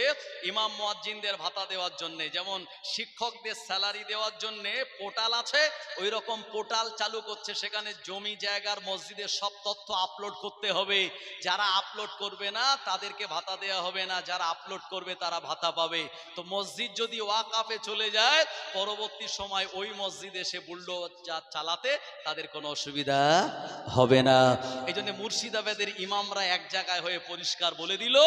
ইমাম মুয়াজ্জিনদের ভাতা দেওয়ার জন্য। যেমন শিক্ষকদের স্যালারি দেওয়ার জন্য পোর্টাল আছে, ওই রকম পোর্টাল চালু করছে। সেখানে জমি জায়গার মসজিদের সব তথ্য আপলোড করতে হবে। যারা আপলোড করবে না তাদেরকে ভাতা দেওয়া হবে না, যারা আপলোড করবে তারা ভাতা পাবে। তো মসজিদ যদি ওয়াকাফে চলে যায়, পরবর্তী সময় ওই মসজিদ এসে বুলডোজার চালাতে তাদের কোনো অসুবিধা হবে না। এই জন্য মুর্শিদাবাদের ইমামরা এক জায়গায় হয়ে পরিষ্কার বলে দিল,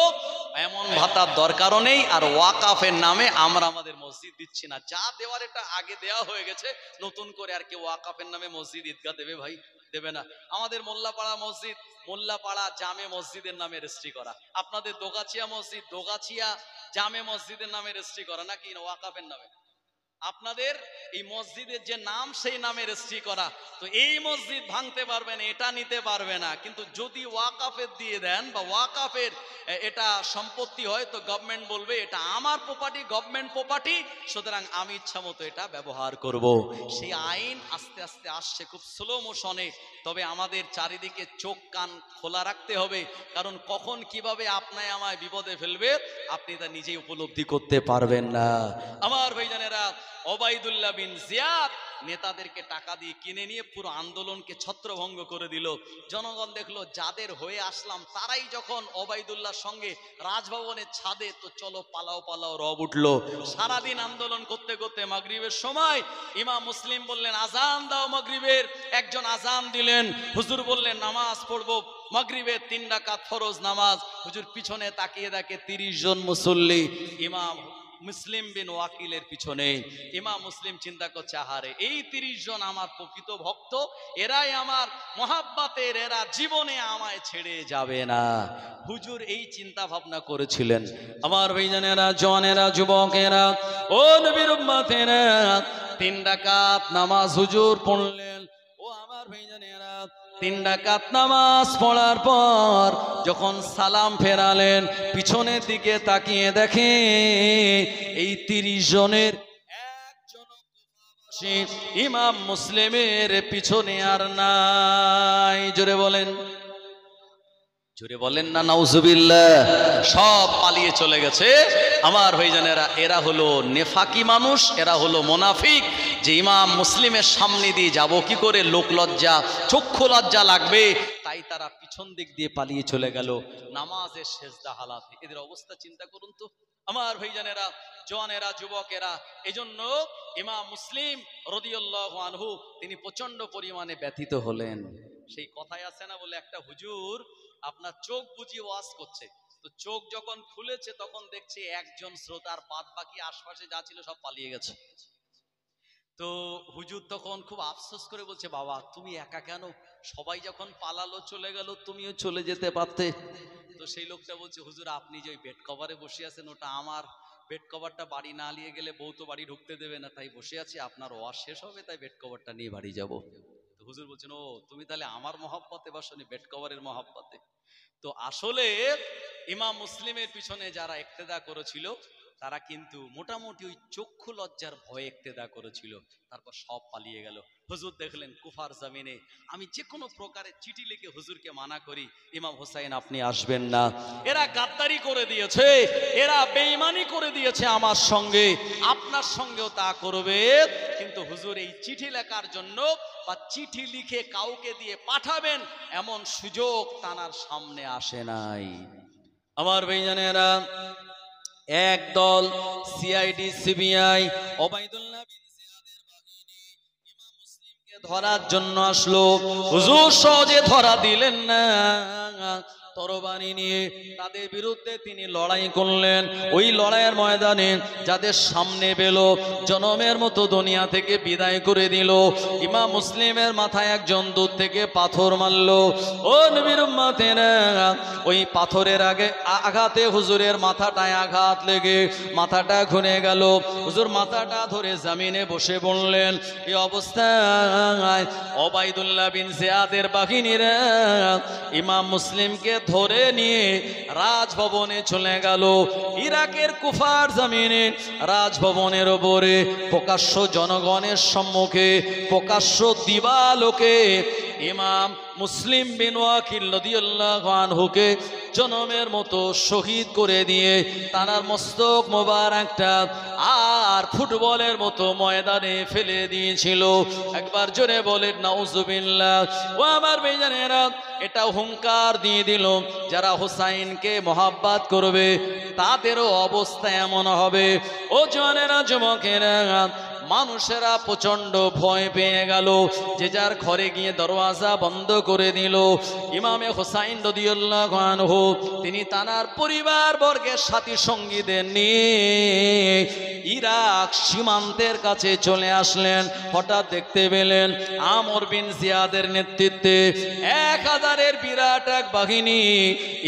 এমন ভাতার দরকারও নেই, আর ওয়াকাফের নামে আমরা আমাদের মসজিদ দিচ্ছি না। যা দেওয়ার এটা আগে দেওয়া হয়ে গেছে, নতুন করে আর কেউ ওয়াকাফের নামে মসজিদ ঈদগাহ দেবে ভাই? দেবে না। আমাদের মোল্লাপাড়া মসজিদ মোল্লাপাড়া জামে মসজিদের নামে রেজিস্ট্রি করা, আপনাদের দোগাছিয়া মসজিদ দোগাছিয়া জামে মসজিদের নামে রেজিস্ট্রি করা, নাকি ওয়াকাফের নামে? আপনাদের এই মসজিদের যে নাম সেই নামে রেজিস্ট্রি করা। তো এই মসজিদ ভাঙতে পারবে না, এটা নিতে পারবে না। কিন্তু যদি ওয়াকাফের দিয়ে দেন বা ওয়াকাফের এটা সম্পত্তি হয়, তো গভর্নমেন্ট বলবে এটা আমার প্রপার্টি, গভর্নমেন্ট প্রপার্টি, সুতরাং আমি ইচ্ছা মতো এটা ব্যবহার করব। সেই আইন আস্তে আস্তে আসছে, খুব স্লো মোশনে। তবে আমাদের চারিদিকে চোখ কান খোলা রাখতে হবে, কারণ কখন কিভাবে আপনায় আমায় বিপদে ফেলবে আপনি তা নিজেই উপলব্ধি করতে পারবেন না। আমার ভাইজানেরা, ওবাইদুল্লাহ বিন জিয়াদ নেতাদেরকে টাকা দিয়ে কিনে নিয়ে পুরো আন্দোলনকে ছত্রভঙ্গ করে দিল। জনগণ দেখলো যাদের হয়ে আসলাম তারাই যখন ওবাইদুল্লাহর সঙ্গে রাজভবনের ছাদে, তো চলো পালাও পালাও রব উঠলো। সারাদিন আন্দোলন করতে করতে মাগরিবের সময় ইমাম মুসলিম বললেন আজান দাও মাগরিবের। একজন আজান দিলেন, হুজুর বললেন নামাজ পড়বো। মাগরিবের 3 রাকাত ফরজ নামাজ। হুজুর পিছনে তাকিয়ে দেখে 30 জন মুসল্লি ইমাম মুসলিম বিন ওয়াকিলের পিছনে। ইমাম মুসলিম চিন্তা করছে, আহারে এই 30 জন আমার প্রকৃত ভক্ত, এরাই আমার মহাব্বতের, এরা জীবনে আমায় ছেড়ে যাবে না। হুজুর এই চিন্তা ভাবনা করেছিলেন। আমার ভাইজানেরা, জওয়ানেরা, যুবকেরা, ও নবীর উম্মতেরা, 3 রাকাত নামাজ হুজুর পড়লেন। ও আমার ভাইজানেরা, 3 রাকাত নামাজ পড়ার পর যখন সালাম ফেরালেন, পিছনের দিকে তাকিয়ে দেখে এই 30 জনের একজন ইমাম মুসলিমের পিছনে আর নাই। জোরে বলেন, জোরে বলেন না নাউজুবিল্লাহ। সব পালিয়ে চলে গেছে। আমার ভাইজানেরা, এরা হলো নেফাকি মানুষ, এরা হলো মুনাফিক। যে ইমাম মুসলিমের সামনে দিয়ে যাব কি করে, লোক লজ্জা, চক্ষু লজ্জা লাগবে, তাই তারা পিছন দিক দিয়ে পালিয়ে চলে গেল নামাজের সেজদা হালাতে। এদের অবস্থা চিন্তা করুন তো। আমার ভাইজানেরা, জওয়ানেরা, যুবকেরা, এজন্য ইমাম মুসলিম রাদিয়াল্লাহু আনহু তিনি প্রচন্ড পরিমাণে ব্যথিত হলেন। সেই কথাই আছে না, বলে একটা হুজুর আপনার চোখ বুজিয়ে ওয়াজ করছে, তো চোখ যখন খুলেছে তখন দেখছে একজন শ্রোতার, বাদ বাকি আশপাশে যা ছিল সব পালিয়ে গেছে। তো হুজুর তখন খুব আফসোস করে বলছে, বাবা তুমি একা কেন? সবাই যখন পালালো চলে গেল, তুমিও চলে যেতে পারতে। তো সেই লোকটা বলছে, হুজুর আপনি যে ওই বেড কভারে বসে আছেন ওটা আমার, বেড কভারটা বাড়ি না নিয়ে গেলে বউ তো বাড়ি ঢুকতে দেবে না, তাই বসে আছি, আপনার ওয়াজ শেষ হবে তাই বেড কভারটা নিয়ে বাড়ি যাব। তো হুজুর বলছেন, ও তুমি তাহলে আমার মহব্বতে বসনি, বেড কভারের মহব্বতে। তো আসলে ইমাম মুসলিমের পিছনে যারা ইক্তেদা করেছিল তারা কিন্তু মোটামুটি ওই চক্ষু লজ্জার ভয়ে ইক্তেদা করেছিল, তারপর সব পালিয়ে গেল। হুজুর দেখলেন কুফার জমিনে আমি যে কোনো প্রকারের চিঠি লিখে হুজুরকে মানা করি, ইমাম হোসাইন আপনি আসবেন না, এরা গাদ্দারি করে দিয়েছে, এরা বেঈমানি করে দিয়েছে আমার সঙ্গে, আপনার সঙ্গেও তা করবে। কিন্তু হুজুর এই চিঠি লেখার জন্য বা চিঠি লিখে কাউকে দিয়ে পাঠাবেন এমন সুযোগ তানার সামনে আসে নাই। আমার ভাইজানেরা, একদল সিআইডি সিবিআই ওবাইদুল্লাহ বিন জিয়াদের বাহিনী ইমাম মুসলিমকে ধরার জন্য আসলো। হুজুর সহজে ধরা দিলেন না, তরবারি নিয়ে তাদের বিরুদ্ধে তিনি লড়াই করলেন। ওই লড়াইয়ের ময়দানে যাদের সামনে পেল, জনমের মতো দুনিয়া থেকে বিদায় করে দিল। ইমাম মুসলিমের মাথায় একজন দূর থেকে পাথর মারলো। ও নবীর উম্মতেরা, ওই পাথরের আঘাতে হুজুরের মাথাটায় আঘাত লেগে মাথাটা ঘুরে গেল। হুজুর মাথাটা ধরে জমিনে বসে পড়লেন। এই অবস্থায় ওবাইদুল্লাহ বিন জিয়াদের বাহিনীরা ইমাম মুসলিমকে ধরে নিয়ে রাজভবনে চলে গেল। ইরাকের কুফার জমিনে রাজভবনের ওপরে প্রকাশ্য জনগণের সম্মুখে, প্রকাশ্য দিবালোকে ইমাম মুসলিম বিন ওয়াকিল রাদিয়াল্লাহু আনহুকে জনমের মতো শহীদ করে দিয়ে তানার মস্তক মোবারকটা আর ফুটবলের মতো ময়দানে ফেলে দিয়েছিল। একবার জোরে বলেন নাউজুবিল্লাহ। ও আমার ভাইজানেরা, এটা হুঙ্কার দিয়ে দিল যারা হুসাইনকে মহাব্বত করবে তাদেরও অবস্থা এমন হবে। ও জওয়ানেরা, যুবকেরা, মানুষেরা প্রচন্ড ভয় পেয়ে গেল, যে যার ঘরে গিয়ে দরওয়াজা বন্ধ করে দিল। ইমামে হুসাইন রাদিয়াল্লাহু আনহু তিনি তানার পরিবার বর্গের সাথী সঙ্গীদের নিয়ে ইরাক সীমান্তের কাছে চলে আসলেন। হঠাৎ দেখতে পেলেন আমর বিন জিয়াদের নেতৃত্বে 1000-এর বিরাট এক বাহিনী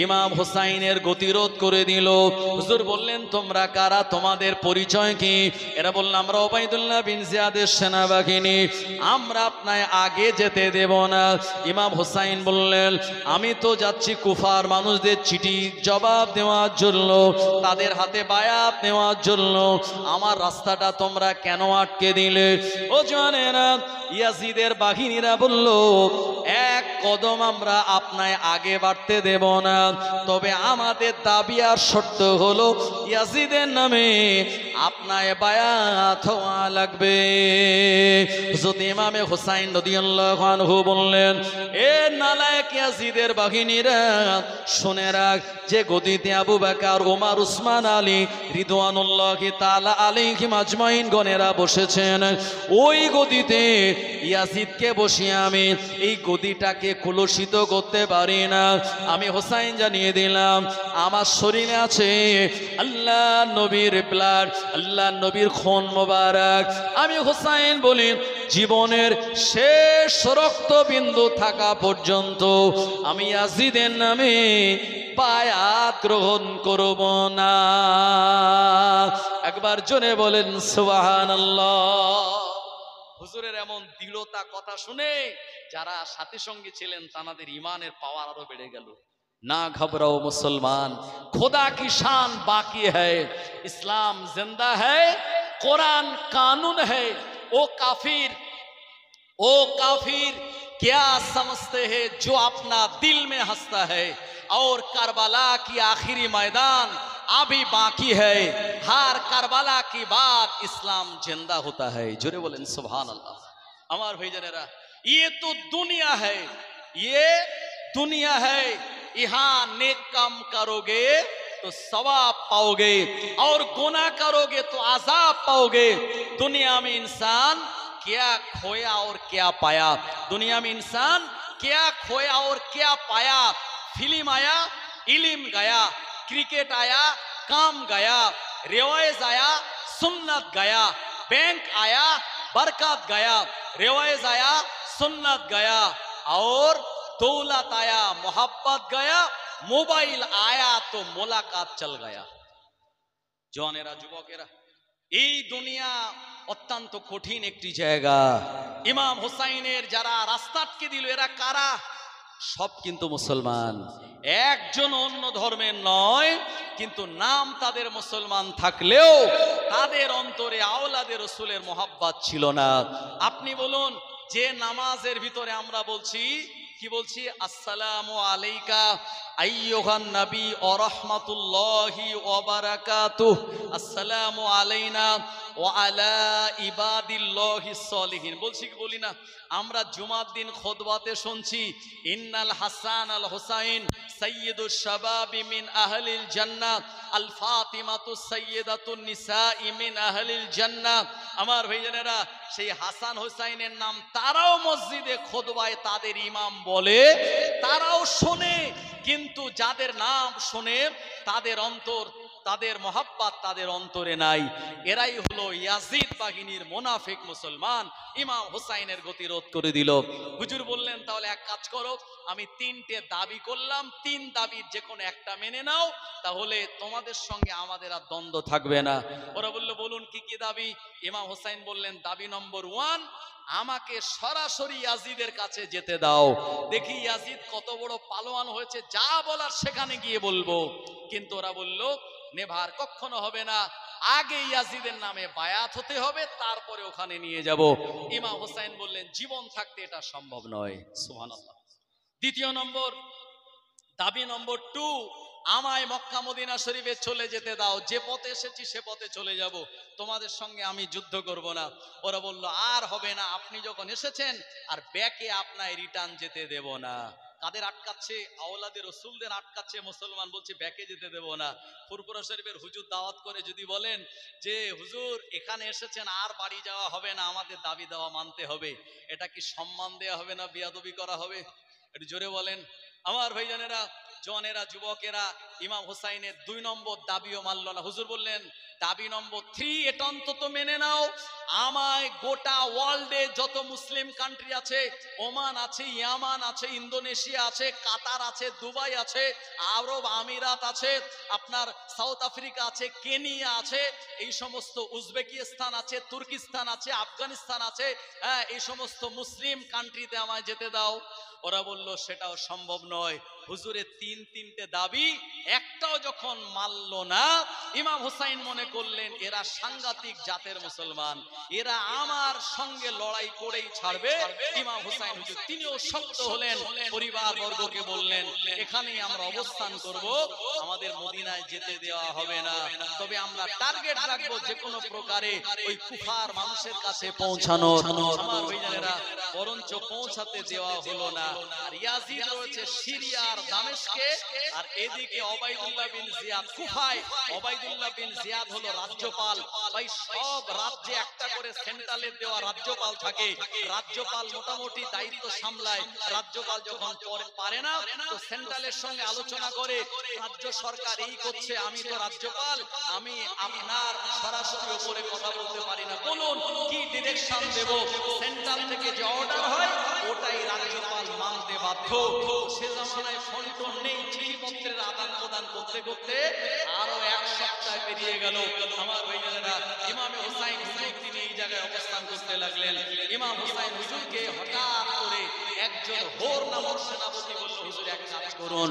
ইমাম হুসাইনের গতিরোধ করে দিল। হুজুর বললেন, তোমরা কারা, তোমাদের পরিচয় কি? এরা বলল, আমরা উবাইদুল্লাহ বিন জিয়াদের সেনাবাহিনী, আমরা আপনায় আগে যেতে দেব না। ইমাম হুসাইন বললেন, আমি তো যাচ্ছি কুফার মানুষদের চিঠি জবাব দেওয়ার জন্য, তাদের হাতে বায়াত নেওয়ার জন্য, আমার রাস্তাটা তোমরা কেন আটকে দিলে? ও জানেনা, ইয়াজিদের বাহিনীরা বলল, এক কদম আমরা আপনায় আগে বাড়তে দেব না, তবে আমাদের দাবি আর শর্ত হলো ইয়াজিদের নামে আপনায় বায়াত হওয়া লাগবে। যদি ইমামে হুসাইন রাদিয়াল্লাহু আনহু বললেন, এ নালায়েক ইয়াজিদের বাহিনীরা, শুনে রাখ, যে গদিতে আবু বকর, ওমর, উসমান, আলী রিদওয়ানুল্লাহি তাআলা আলাইহিম আজমাইন গণেরা বসেছেন, ওই গদিতে ইয়াজিদকে বসিয়ে আমি এই গদিটাকে কলুষিত করতে পারি না। আমি হুসাইন জানিয়ে দিলাম, আমার শরীরে আছে আল্লাহ নবীর ব্লাড, আল্লাহ নবীর খুন মোবারক। আমি হুসাইন বলি, জীবনের শেষ রক্তবিন্দু থাকা পর্যন্ত আমি ইয়াজিদের নামে বায়াত গ্রহণ করব না। একবার জোরে বলেন সুবহানাল্লাহ। হুজুরের এমন দৃঢ়তা কথা শুনে যারা সাথী সঙ্গী ছিলেন তাদের ইমানের পাওয়ার আরো বেড়ে গেল। না ঘবরাও মুসলমান, खुदा की शान बाकी है, इस्लाम जिंदा है, कुरान कानून है। ओ काफिर क्या समझते हैं जो अपना दिल में हंसता है, और करबला की आखिरी मैदान अभी बाकी है, हर करबला की बाद इस्लाम जिंदा होता है। जोरे बोलें सुभान अल्लाह। अमर भाईजानेरा, ये तो दुनिया है, ये दुनिया है, यहाँ नेक काम करोगे तो सवाब पाओगे, और गुनाह करोगे तो अजाब पाओगे। दुनिया में इंसान क्या खोया और क्या पाया, दुनिया में इंसान क्या खोया और क्या पाया। फिल्म आया, इल्म गया, क्रिकेट आया, काम गया, रिवाज आया, सुन्नत गया, बैंक आया, बरकत गया, रिवाज आया, सुन्नत गया, और दौलत आया, मोहब्बत गया, मोबाइल आया तो मुलाकात चल गया। जवानेरा, যুবকেরা, এই দুনিয়া অত্যন্ত কঠিন একটি জায়গা। ইমাম হুসাইনের যারা রাস্তা আটকে দিল, এরা কারা? সব কিন্তু মুসলমান, একজন অন্য ধর্মের নয়, কিন্তু নাম তাদের মুসলমান থাকলেও তাদের অন্তরে আওলাদে রাসূলের মোহাব্বত ছিল না। আপনি বলুন, যে নামাজের ভিতরে আমরা বলছি, কি বলছি? আসসালামু আলাইকা আইয়ুহান নবী ওয়া রাহমাতুল্লাহি ওয়া বারাকাতুহু, আসসালামু আলাইনা ওয়া আলা ইবাদিল্লাহিস সলিহিন। বলছি কি বলি না? আমরা জুমার দিন খুতবাতে শুনছি, ইন্নাল হাসান আল হুসাইন সাইয়্যিদুশ শাবাবি মিন আহলিল জান্নাহ, আল ফাতিমাতু সাইয়্যিদাতুন নিসাই মিন আহলিল জান্নাহ। আমার ভাইজানেরা, সেই হাসান হুসাইনের নাম তারাও মসজিদে খুতবায় তাদের ইমাম বলে, তারাও শোনে, কিন্তু যাদের নাম শোনে তাদের অন্তর, তাদের মোহাব্বত তাদের অন্তরে নাই। এরাই হলো ইয়াজিদ বাহিনীর মুনাফিক মুসলমান। ইমাম হুসাইনের গতিরোধ করে দিল। হুজুর বললেন, তাহলে এক কাজ করো, আমি 3টে দাবি করলাম, 3 দাবির যে কোনো একটা মেনে নাও, তাহলে তোমাদের সঙ্গে আমাদের আর দ্বন্দ্ব থাকবে না। ওরা বলল, বলুন কি কি দাবি? ইমাম হুসাইন বললেন, দাবি নম্বর 1, আমাকে সরাসরি ইয়াজিদের কাছে যেতে দাও, দেখি ইয়াজিদ কত বড় পালোয়ান হয়েছে, যা বলার সেখানে গিয়ে বলবো। কিন্তু ওরা বলল, নেভার, কখনো হবে না, আগে ইয়াজিদের নামে বায়াত হতে হবে, তারপরে ওখানে নিয়ে যাব। ইমাম হুসাইন বললেন, জীবন থাকতে এটা সম্ভব নয়। সুবহানাল্লাহ। দ্বিতীয় নম্বর দাবি নম্বর 2, আমায় মক্কা মদিনা শরীফে চলে যেতে দাও, যে পথে এসেছি সে পথে চলে যাব, তোমাদের সঙ্গে আমি যুদ্ধ করব না। ওরা বলল আর হবে না, আপনি যখন এসেছেন আর ব্যাকে আপনায় রিটার্ন যেতে দেব না। কাদের আটকাচ্ছে? আওলাদে রসুলদের আটকাচ্ছে মুসলমান, বলছে ব্যাকে যেতে দেব না। ফুরফুরা শরীফের হুজুর দাওয়াত করে যদি বলেন যে হুজুর এখানে এসেছেন আর বাড়ি যাওয়া হবে না, আমাদের দাবি দেওয়া মানতে হবে, এটা কি সম্মান দেওয়া হবে না বিয়াদবি করা হবে? একটু জোরে বলেন। আমার ভাইজানেরা, জনেরা, যুবকেরা, ইমাম হুসাইনের 2 নম্বর দাবিও মানল না। হুজুর বললেন দাবি নম্বর 3 এটা অন্তত মেনে নাও, আমায় গোটা ওয়ার্ল্ডে যত মুসলিম কান্ট্রি আছে, ওমান আছে, ইয়ামান আছে, ইন্দোনেশিয়া আছে, কাতার আছে, দুবাই আছে, আরব আমিরাত আছে, আপনার সাউথ আফ্রিকা আছে, কেনিয়া আছে, এই সমস্ত উজবেকিস্তান আছে, তুর্কিস্তান আছে, আফগানিস্তান আছে, হ্যাঁ, এই সমস্ত মুসলিম কান্ট্রিতে আমায় যেতে দাও। ওরা বলল সেটাও সম্ভব নয়। হুজুরের 3-3টে দাবি একটাও যখন মানলো না, ইমাম হুসাইন মনে করলেন এরা সাংঘাতিক জাতের মুসলমান, এরা আমার সঙ্গে লড়াই করেই ছাড়বে। ইমাম হুসাইন হুজুর তিনিও শক্ত হলেন, পরিবার বর্গকে বললেন এখানেই আমরা অবস্থান করব, আমাদের মদিনায় যেতে দেওয়া হবে না, তবে আমরা টার্গেট রাখবো যে কোনো প্রকারে ওই কুফার মানুষের কাছে পৌঁছানো। আমার ভাইজানেরা, বরঞ্চ পৌঁছাতে দেওয়া হলো না। আর ইয়াজিদ রয়েছে সিরিয়ার দামেস্কে, আর এদিকে ওবাইদুল্লাহ বিন জিয়াদ কুফায়। ওবাইদুল্লাহ বিন জিয়াদ হলো রাজ্যপাল। ভাই সব রাজ্যে একটা করে সেন্ট্রালের দেওয়া রাজ্যপাল থাকে, রাজ্যপাল মোটামুটি দায়িত্ব সামলায়। রাজ্যপাল যখন পারে না তো সেন্ট্রালের সঙ্গে আলোচনা করে, রাজ্য সরকার এই করছে, আমি তো রাজ্যপাল, আমি আপনার সরাসরি উপরে কথা বলতে পারি না, বলুন কি ডিরেকশন দেব। সেন্ট্রাল থেকে যে অর্ডার হয় ওটাই রাজ্যপাল মানতে বাধ্য। সে জামানায় ফোন টোন নেই, চিঠিপত্রের আদান প্রদান করতে করতে আরো 1 সপ্তাহ পেরিয়ে গেল। আমার ভাইজানেরা, ইমাম হুসাইন হুজুর তিনি এই জায়গায় অবস্থান করতে লাগলেন। ইমাম হুসাইন হুজুরকে হঠাৎ করে একজন হোর নামক সেনাপতি বলল, হুজুর এক কাজ করুন,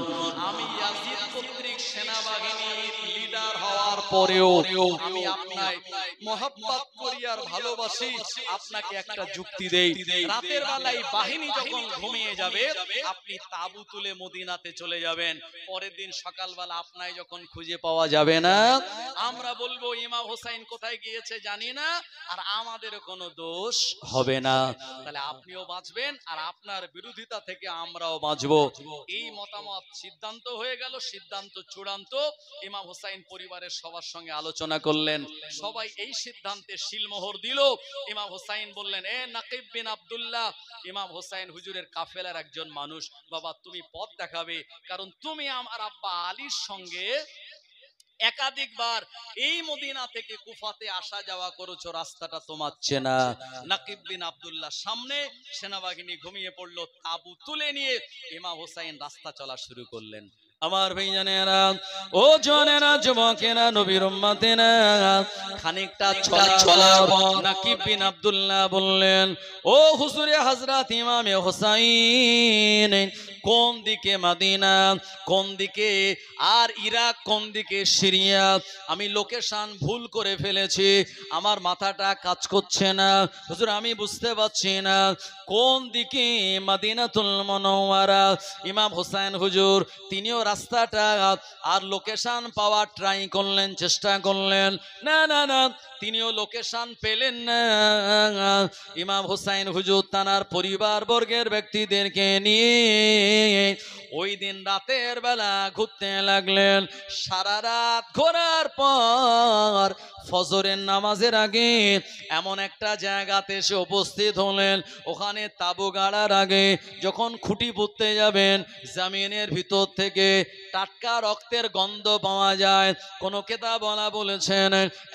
আমি ইয়াজিদ কর্তৃক সেনাবাহিনীর লিডার হওয়ার পরেও আমি আপনাকে মহব্বত করি আর ভালোবাসি, আপনাকে একটা যুক্তি দেই। রাতের বেলায় বাহিনী যখন ঘুমিয়ে যাবে আপনি তাবু তুলে মদিনাতে চলে যাবেন, পরের দিন সকালবেলা আপনায় যখন খুঁজে পাওয়া যাবে না আমরা বলবো ইমাম হুসাইন কোথায় গিয়েছে জানি না, আর আমাদের কোনো দোষ হবে না, তাহলে আপনিও বাঁচবেন আর আপনার বিরোধিতা থেকে আমরাও বাঁচবো। এই মতামত সিদ্ধান্ত হয়ে গেল, সিদ্ধান্ত চূড়ান্ত। ইমাম হুসাইন পরিবারের সবার সঙ্গে আলোচনা করলেন, সবাই এই সিদ্ধান্তে সিলমোহর দিল। ইমাম হুসাইন বললেন, এ নাকিব বিন আব্দুল্লাহ, ইমাম হুসাইন হুজুরের কাফেলার একজন মানুষ, বাবা তুমি পথ দেখাবে, কারণ তুমি আমার আব্বা আলীর সঙ্গে একাধিকবার এই মদিনা থেকে কুফাতে আসা যাওয়া করেছো, রাস্তাটা তোমার চেনা। নাকিব বিন আব্দুল্লাহ সামনে, সেনাবাহিনী ঘুমিয়ে পড়লো, তাবু তুলে নিয়ে ইমাম হুসাইন রাস্তা চলা শুরু করলেন। আমার ভাইজানেরা, ও জনেরা, যুবকেরা, নবীর উম্মতেরা, খানিকটা চলার পর নাকিব বিন আব্দুল্লাহ বললেন, ও হুজুরে হযরত ইমামে হুসাইন, কোন দিকে মদিনা, কোন দিকে আর ইরাক, কোন দিকে সিরিয়া, আমি লোকেশন ভুল করে ফেলেছি, আমার মাথাটা কাজ করছে না হুজুর, আমি বুঝতে পারছি না কোন দিকে মদিনাতুল মুনাওয়ারা। ইমাম হুসাইন হুজুর তিনিও রাস্তাটা আর লোকেশন পাওয়ার ট্রাই করলেন, চেষ্টা করলেন, না না না, তিনিও লোকেশন পেলেন না। ইমাম হুসাইন হুজুর তানার পরিবার বর্গের ব্যক্তিদেরকে নিয়ে ওই দিন রাতের বেলা ঘুরতে লাগলেন। সারা রাত ঘোরার পর ফজরের নামাজের আগে এমন একটা জায়গাতে এসে উপস্থিত হলেন, ওখানে তাবু গাড়ার আগে যখন খুঁটি পুঁততে যাবেন, জমিনের ভিতর থেকে টাটকা রক্তের গন্ধ পাওয়া যায়। কোন কেতাবওয়ালা বলেছেন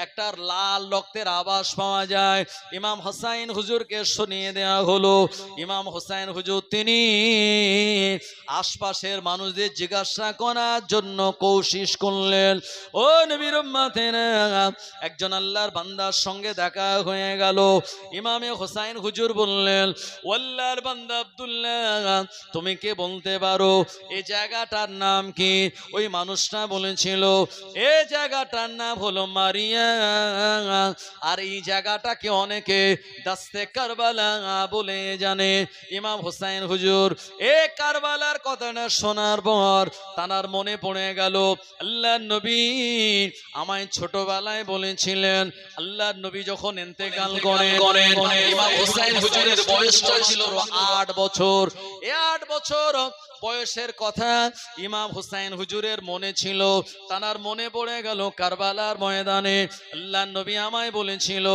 একটা লাল রক্তের আভাস পাওয়া যায়। ইমাম হুসাইন হুজুরকে শুনিয়ে দেওয়া হলো। ইমাম হুসাইন হুজুর তিনি আশপাশের মানুষদের জিজ্ঞাসা করার জন্য কোশিশ করলেন, ও নবীর উম্মতেরা, একজন আল্লাহর বান্দার সঙ্গে দেখা হয়ে গেল। ইমামে হোসাইন হুজুর বললেন, ও আল্লাহর বান্দা আব্দুল্লাহ, তুমি কে বলতে পারো এই জায়গাটার নাম কি? ওই মানুষটা বলেছিল এই জায়গাটার নাম হলো মারিয়া, আর এই জায়গাটাকে অনেকে দাস্তে কারবালা বলে জানে। ইমাম হোসাইন হুজুর এ কারবালার কথাটা শোনার পর তানার মনে পড়ে গেল, আল্লাহর নবী আমায় ছোটবেলায় বলেছিলেন, আল্লাহর নবী যখন ইন্তেকাল করেন, ইমাম হোসাইন হুজুরের বয়সটা ছিল 8 বছর। এই 8 বছর বয়সের কথা ইমাম হুসাইন হুজুরের মনে ছিল। তানার মনে পড়ে গেল কারবালার ময়দানে আল্লাহর নবী আমায় বলেছিল,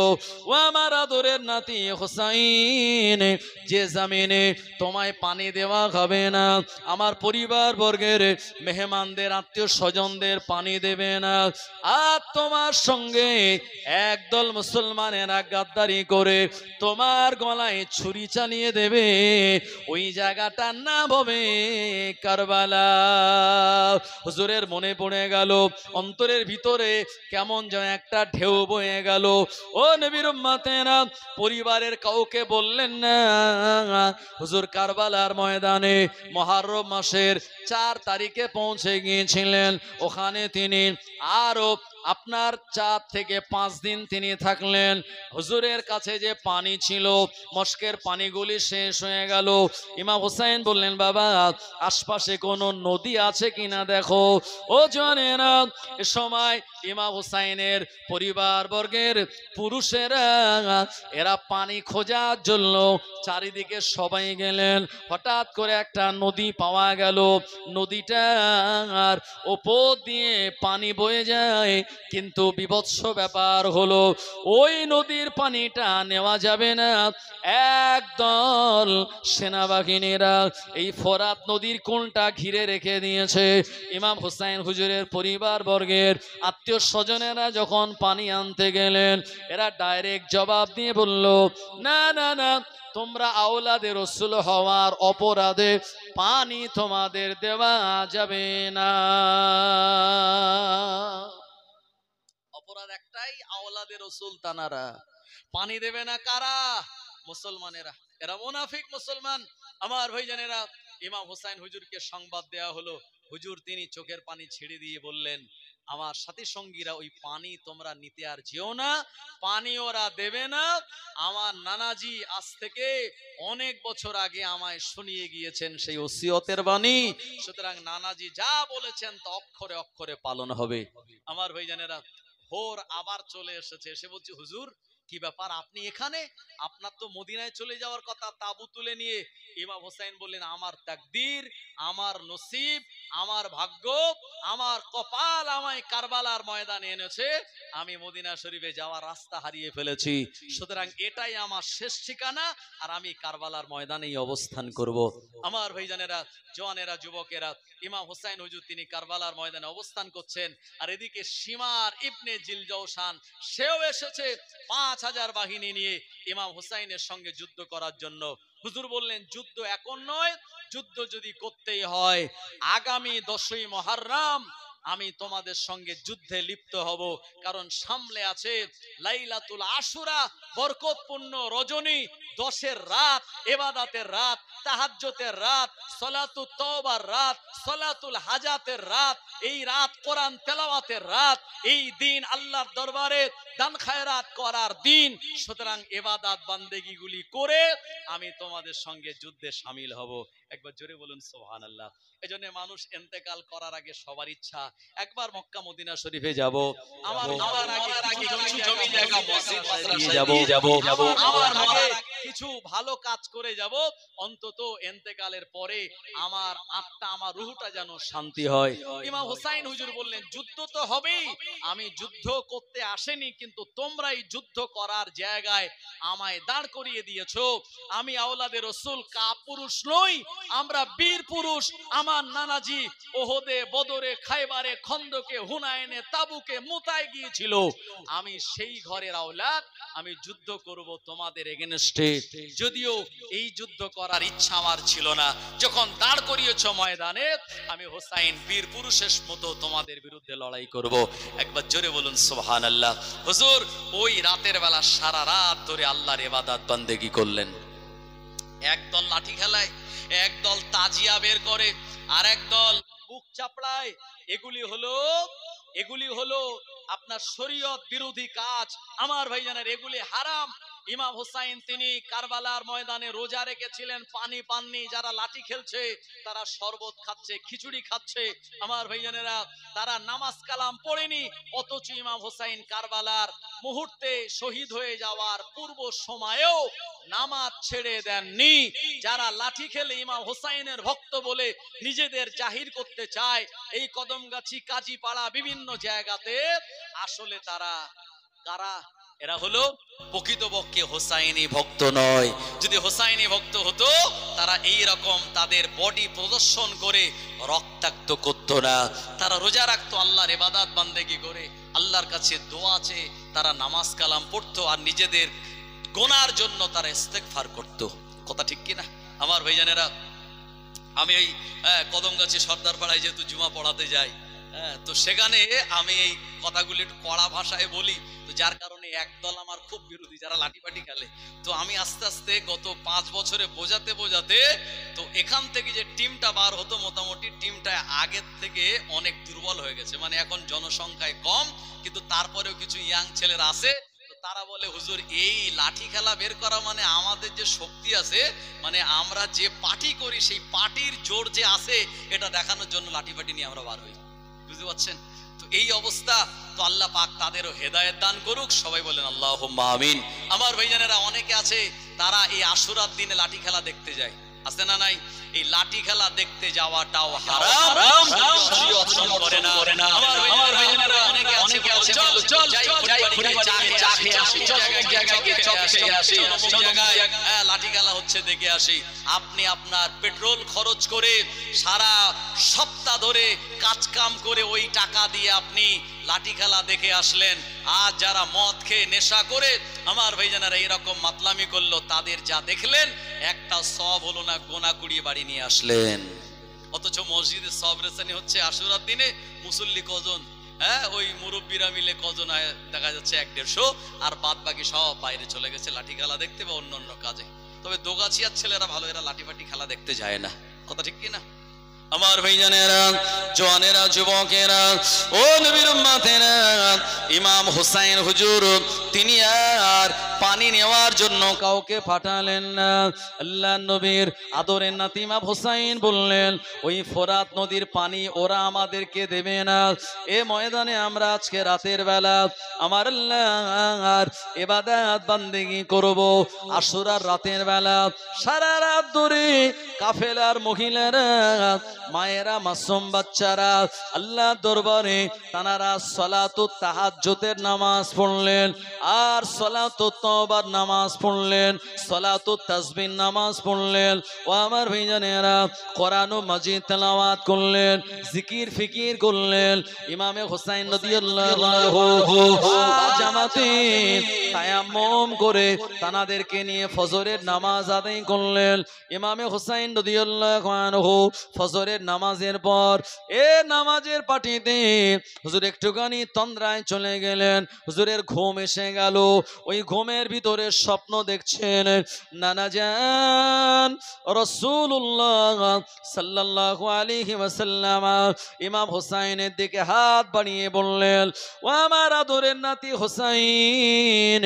ও আমার আদরের নাতি হুসাইন, যে জমিনে তোমায় পানি দেওয়া হবে না, আমার পরিবার বর্গের মেহমানদের আত্মীয় স্বজনদের পানি দেবে না, আর তোমার সঙ্গে একদল মুসলমানেরা গাদ্দারি করে তোমার গলায় ছুরি চালিয়ে দেবে, ওই জায়গাটার নাম হবে কারবালা। হুজুরের মনে পড়ে গেল, অন্তরের ভিতরে কেমন যেন একটা ঢেউ বয়ে গেল। ও নবীর উম্মতেরা, পরিবারের কাউকে বললেন না। হুজুর কারবালার ময়দানে মুহররম মাসের 4 তারিখে পৌঁছে গিয়েছিলেন। ওখানে তিনি আরো আপনার 4 থেকে 5 দিন তিনি থাকলেন। হুজুরের কাছে যে পানি ছিল, মস্কের পানিগুলি শেষ হয়ে গেল। ইমাম হুসাইন বললেন, বাবা আশপাশে কোনো নদী আছে কিনা দেখো। ও জানেনা, এ সময় ইমাম হুসাইনের পরিবার বর্গের পুরুষেরা এরা পানি খোঁজার জন্য চারিদিকে সবাই গেলেন। হঠাৎ করে একটা নদী পাওয়া গেল। নদীটার ওপর দিয়ে পানি বয়ে যায়, কিন্তু বিভৎস ব্যাপার হলো ওই নদীর পানিটা নেওয়া যাবে না। একদল সেনাবাহিনীরা এই ফোরাত নদীর কোনটা ঘিরে রেখে দিয়েছে। ইমাম হুসাইন হুজুরের পরিবার বর্গের আত্মীয় স্বজনেরা যখন পানি আনতে গেলেন, এরা ডাইরেক্ট জবাব দিয়ে বলল, না না না, তোমরা আওলাদে রাসূল হওয়ার অপরাধে পানি তোমাদের দেওয়া যাবে না। অপরাধ একটাই, আওলাদে রাসূল তানারা, পানি দেবে না কারা? মুসলমানেরা। এরা মুনাফিক মুসলমান। আমার ভাইজানেরা, ইমাম হুসাইন হুজুরকে সংবাদ দেয়া হলো। হুজুর তিনি চোখের পানি ছেড়ে দিয়ে বললেন, আমার সাথী সঙ্গীরা ওই পানি তোমরা নিতে আর যেও না, পানি ওরা দেবে না। আমার নানাজি আজ থেকে অনেক বছর আগে আমায় শুনিয়ে গিয়েছেন সেই ওসিয়তের বাণী, সুতরাং নানাজি যা বলেছেন তা অক্ষরে অক্ষরে পালন হবে। আমার ভাইজানেরা, ভোর আবার চলে এসেছে। এসে বলছি, হুজুর কি ব্যাপার আপনি এখানে? আপনার তো মদিনায় চলে যাওয়ার কথা তাবু তুলে নিয়ে। ইমাম হোসাইন বললেন, আমার তাকদীর, আমার নসিব, আমার ভাগ্য, আমার কপাল আমায় কারবালার ময়দানে এনেছে। আমি মদিনা শরীফে যাওয়ার রাস্তা হারিয়ে ফেলেছি, সুতরাং এটাই আমার শেষ ঠিকানা, আর আমি কারবালার ময়দানেই অবস্থান করব। আমার ভাইজানেরা, জওয়ানেরা, যুবকেরা, ইমাম হোসাইন হুজুর তিনি কারবালার ময়দানে অবস্থান করছেন। আর এদিকে শিমার ইবনে জিলজৌশান সেও এসেছে 5000 বাহিনী নিয়ে ইমাম হুসাইনের সঙ্গে যুদ্ধ করার জন্য। হুজুর বললেন, যুদ্ধ এখন নয়, যুদ্ধ যদি করতেই হয় আগামী 10ই মুহররম আমি তোমাদের সঙ্গে যুদ্ধে লিপ্ত হব, কারণ সামনে আছে লাইলাতুল আশুরা, বরকতপূর্ণ রজনী, 10-এর রাত, ইবাদতের রাত, তাহাজ্জুদের রাত, সালাতুত তওবার রাত, সালাতুল হাজাতের রাত, এই রাত কোরআন তেলাওয়াতের রাত, এই দিন আল্লাহর দরবারে দান খায়রাত করার দিন। সুতরাং ইবাদত বান্দেগিগুলি করে আমি তোমাদের সঙ্গে যুদ্ধে শামিল হব। একবার জোরে বলুন সুবহানাল্লাহ। এজন্য মানুষ ইন্তেকাল করার আগে সবার ইচ্ছা একবার মক্কা মদিনা শরীফে যাব, আমার আগে কিছু জমি জায়গা মসজিদ মাদ্রাসায় দিয়ে যাব, আমার আগে কিছু ভালো কাজ করে যাব, অন্তত ইন্তেকালের পরে আমার আত্মা, আমার রূহটা যেন শান্তি হয়। ইমাম হুসাইন হুজুর বললেন, যুদ্ধ তো হবেই, আমি যুদ্ধ করতে আসেনি, কিন্তু তোমরাই যুদ্ধ করার জায়গায় আমায় দাঁড় করিয়ে দিয়েছো। আমি আওলাদে রাসূল কাপুরুষ নই, আমরা বীর পুরুষ। আমার নানাজি ওহদে, বদরে, খায়বারে, খন্দকে, হুনাইনে, তাবুকে, মুতায় গিয়েছিল। আমি সেই ঘরের আওলাদ, আমি যুদ্ধ করব তোমাদের এগেনস্টে। যদিও এই যুদ্ধ করার ইচ্ছা আমার ছিল না, যখন দাঁড় করিয়েছ ময়দানে, আমি হোসাইন বীর পুরুষের মতো তোমাদের বিরুদ্ধে লড়াই করব। একবার জোরে বলুন সুবহানাল্লাহ। হুজুর ওই রাতের বেলা সারা রাত ধরে আল্লাহর ইবাদত বান্দেগি করলেন। একদল লাঠি খেলায়, একদল তাজিয়া বের করে, আর একদল বুক চাপড়ায়। এগুলি হলো আপনার শরীয়ত বিরোধী কাজ। আমার ভাইজানের এগুলি হারাম। ইমাম হুসাইন তিনি কারবালার ময়দানে রোজা রেখেছিলেন, পানি পাননি। যারা লাঠি খেলছে তারা শরবত খাচ্ছে, খিচুড়ি খাচ্ছে। আমার ভাইজানেরা, তারা নামাজ কালাম পড়েনি, অথচ ইমাম হুসাইন কারবালার মুহূর্তে শহীদ হয়ে যাওয়ার পূর্ব সময়েও নামাজ ছেড়ে দেননি। যারা লাঠি খেলে ইমাম হুসাইনের ভক্ত বলে নিজেদের জাহির করতে চায়, এই কদমগাছি, কাজীপাড়া, বিভিন্ন জায়গাতে, আসলে তারা কারা? এরা হলো প্রকৃতপক্ষে হোসাইনি ভক্ত নয়। যদি হোসাইনি ভক্ত হতো তারা এই রকম তাদের বডি প্রদর্শন করে রক্তাক্ত করতো না। তারা রোজা রাখতো, আল্লাহর ইবাদত বান্দেগি করে, আল্লাহর কাছে দোয়া চেয়ে তারা নামাজ কালাম পড়তো, আর নিজেদের গুনার জন্য তারা ইস্তেগফার করতো। কথা ঠিক কিনা আমার ভাইজানেরা? আমি এই কদমগাছি সর্দার পাড়ায় যেহেতু জুমা পড়াতে যাই, তো সেখানে আমি এই কথাগুলি একটু কড়া ভাষায় বলি, তো যার কারণে একদল আমার খুব বিরোধী, যারা লাঠিপাটি খেলে। তো আমি আস্তে আস্তে গত 5 বছরে বোঝাতে তো এখান থেকে যে টিমটা বার হতো, মোটামুটি টিমটা আগের থেকে অনেক দুর্বল হয়ে গেছে। মানে এখন জনসংখ্যায় কম, কিন্তু তারপরেও কিছু ইয়াং ছেলেরা আছে, তারা বলে হুজুর এই লাঠি খেলা বের করা মানে আমাদের যে শক্তি আছে, মানে আমরা যে পার্টি করি সেই পার্টির জোর যে আছে, এটা দেখানোর জন্য লাঠি পাটি নিয়ে আমরা বার হই। বুঝতে পারছেন? তো এই অবস্থা। তো আল্লাহ পাক তাদেরও হেদায়েত দান করুক, সবাই বলেন আল্লাহুম্মা আমিন। আমার ভাইজানেরা, অনেকে আছে তারা এই আশুরার দিনে লাঠি খেলা দেখতে যায়, আছে না নাই? এই লাঠি খেলা দেখতে যাওয়াটাও হারাম, শরীয়ত করে না। আমার ভাইজানেরা, অনেকে আছে চল চল চা খেয়ে আসি, লাঠি খেলা হচ্ছে দেখে আসি। আপনি আপনার পেট্রোল খরচ করে সারা সপ্তাহ ধরে কাজ কাম করে ওই টাকা দিয়ে আপনি লাঠি খেলা দেখে আসলেন। আর যারা মদ খেয়ে নেশা করে আমার ভাইজানেরা এইরকম মাতলামি করলো, তাদের যা দেখলেন একটা সব হলো না, গোনা কুড়িয়ে বাড়ি নিয়ে আসলেন। অথচ মসজিদে সব রেসানি হচ্ছে আশুরার দিনে, মুসল্লি কজন? ওই মুরব্বীরা মিলে কজন দেখা যাচ্ছে 1-150, আর বাদ বাকি সব বাইরে চলে গেছে লাঠি খেলা দেখতে বা অন্য অন্য কাজে। তবে দোগাছিয়ার ছেলেরা ভালো, এরা লাঠি ফাটি খেলা দেখতে যায় না। কথা ঠিক কিনা আমার ভাইজানেরা, জওয়ানেরা, যুবকেরা, ও নবীর উম্মতেরা, ইমাম হুসাইন হুজুর তিনি আর পানি নেওয়ার জন্য কাউকে পাঠালেন না। আল্লাহর নবীর আদরের নাতি ইমাম হুসাইন বললেন, ওই ফোরাত নদীর পানি ওরা আমাদেরকে দেবে না। এ ময়দানে আমরা আজকে রাতের বেলা আমার আল্লাহর ইবাদত বান্দেগি করব। আশুরার রাতের বেলা সারা রাত ধরে কাফেলার মহিলারা, মায়েরা, মাসুম বাচ্চারা আল্লাহ দরবারে তানারা সালাতুত তাহাজ্জুদের নামাজ পড়লেন, আর সালাতুত তওবার নামাজ পড়লেন, সালাতুত তাসবিহ নামাজ পড়লেন। ও আমার ভাইজানেরা, কোরআন ও মাজিদ তেলাওয়াত করলেন, জিকির ফিকির করলেন। ইমামে হুসাইন রাদিয়াল্লাহু আনহু জামাতে তায়াম্মুম করে তানাদেরকে নিয়ে ফজরের নামাজ আদায় করলেন। ইমামে হুসাইন রাদিয়াল্লাহু আনহু ফজরের নামাজের পর নামাজের পাটিতে হুজুর একটুখানি তন্দ্রায় চলে গেলেন। হুজুরের ঘুম এসে গেল। ওই ঘুমের ভিতরে স্বপ্ন দেখছেন নানা জান রাসূলুল্লাহ সাল্লাল্লাহু আলাইহি ওয়াসাল্লাম ইমাম হুসাইনের দিকে হাত বাড়িয়ে বললেন, ও আমার আদরের নাতি হুসাইন,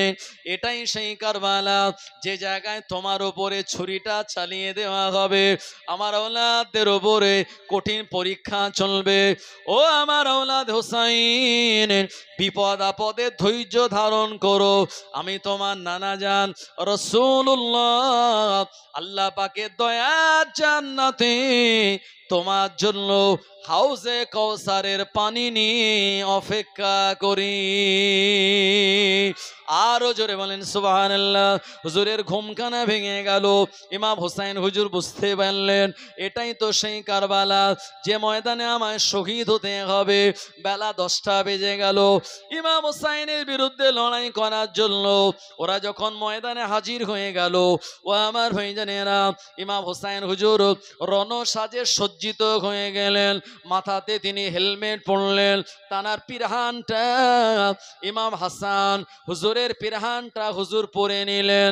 এটাই সেই কারবালা যে জায়গায় তোমার উপরে ছুরিটা চালিয়ে দেওয়া হবে। আমার আওলাদের উপরে কঠিন পরীক্ষা চলবে। ও আমার আওলাদ হুসাইন, বিপদ আপদে ধৈর্য ধারণ করো। আমি তোমার নানা জান রাসূলুল্লাহ আল্লাহ পাকের দয়ার জান্নাতে তোমার জন্য হাউজে কাউসারের পানি নিয়ে অপেক্ষা করি। আর আরো জোরে বলেন সুবহানাল্লাহ। হুজুরের ঘুমখানা ভেঙে গেল। ইমাম হোসেন হুজুর বুঝতে পারলেন এটাই তো সেই কারবালা, যে ময়দানে আমায় শহীদ হতে হবে। বেলা 10টা বেজে গেল। ইমাম হোসেনের বিরুদ্ধে লড়াই করার জন্য ওরা যখন ময়দানে হাজির হয়ে গেল, ও আমার ভাইজানেরা, ইমাম হোসেন হুজুর রণসাজে সজ্জিত হয়ে গেলেন। মাথাতে তিনি হেলমেট পরলেন, তানার পিরহানটা ইমাম হাসান হুজুরের পিরহানটা হুজুর পরে নিলেন।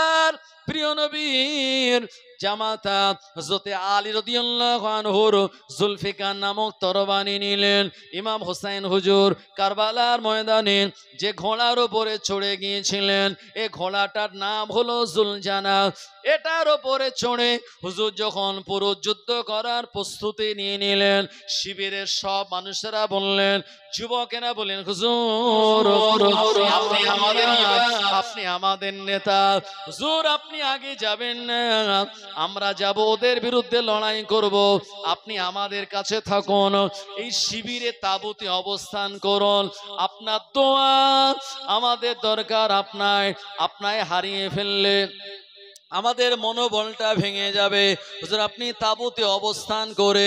আর প্রিয় নবীর জামাতা হযরতে আলী রাদিয়াল্লাহু আনহুর জুলফিকার নামক তরবারি নিলেন। ইমাম হোসেন হুজুর কারবালার ময়দানে যে ঘোড়ার উপরে চড়ে গিয়েছিলেন, এই ঘোড়াটার নাম হলো জুলজানা। এটার উপরে চড়ে হুজুর যখন পুরো যুদ্ধ করার প্রস্তুতি নিয়ে নিলেন, শিবিরের সব মানুষেরা বললেন, যুবকেরা বলেন, হুজুর আপনি আমাদের নেতা, হুজুর আপনি আগে যাবেন না, আমরা যাব, ওদের বিরুদ্ধে লড়াই করব, আপনি আমাদের কাছে থাকুন, এই শিবিরে তাঁবুতে অবস্থান করুন, আপনার দোয়া আমাদের দরকার। আপনায় হারিয়ে ফেললে আমাদের মনোবলটা ভেঙে যাবে। হুজুর আপনি তাঁবুতে অবস্থান করে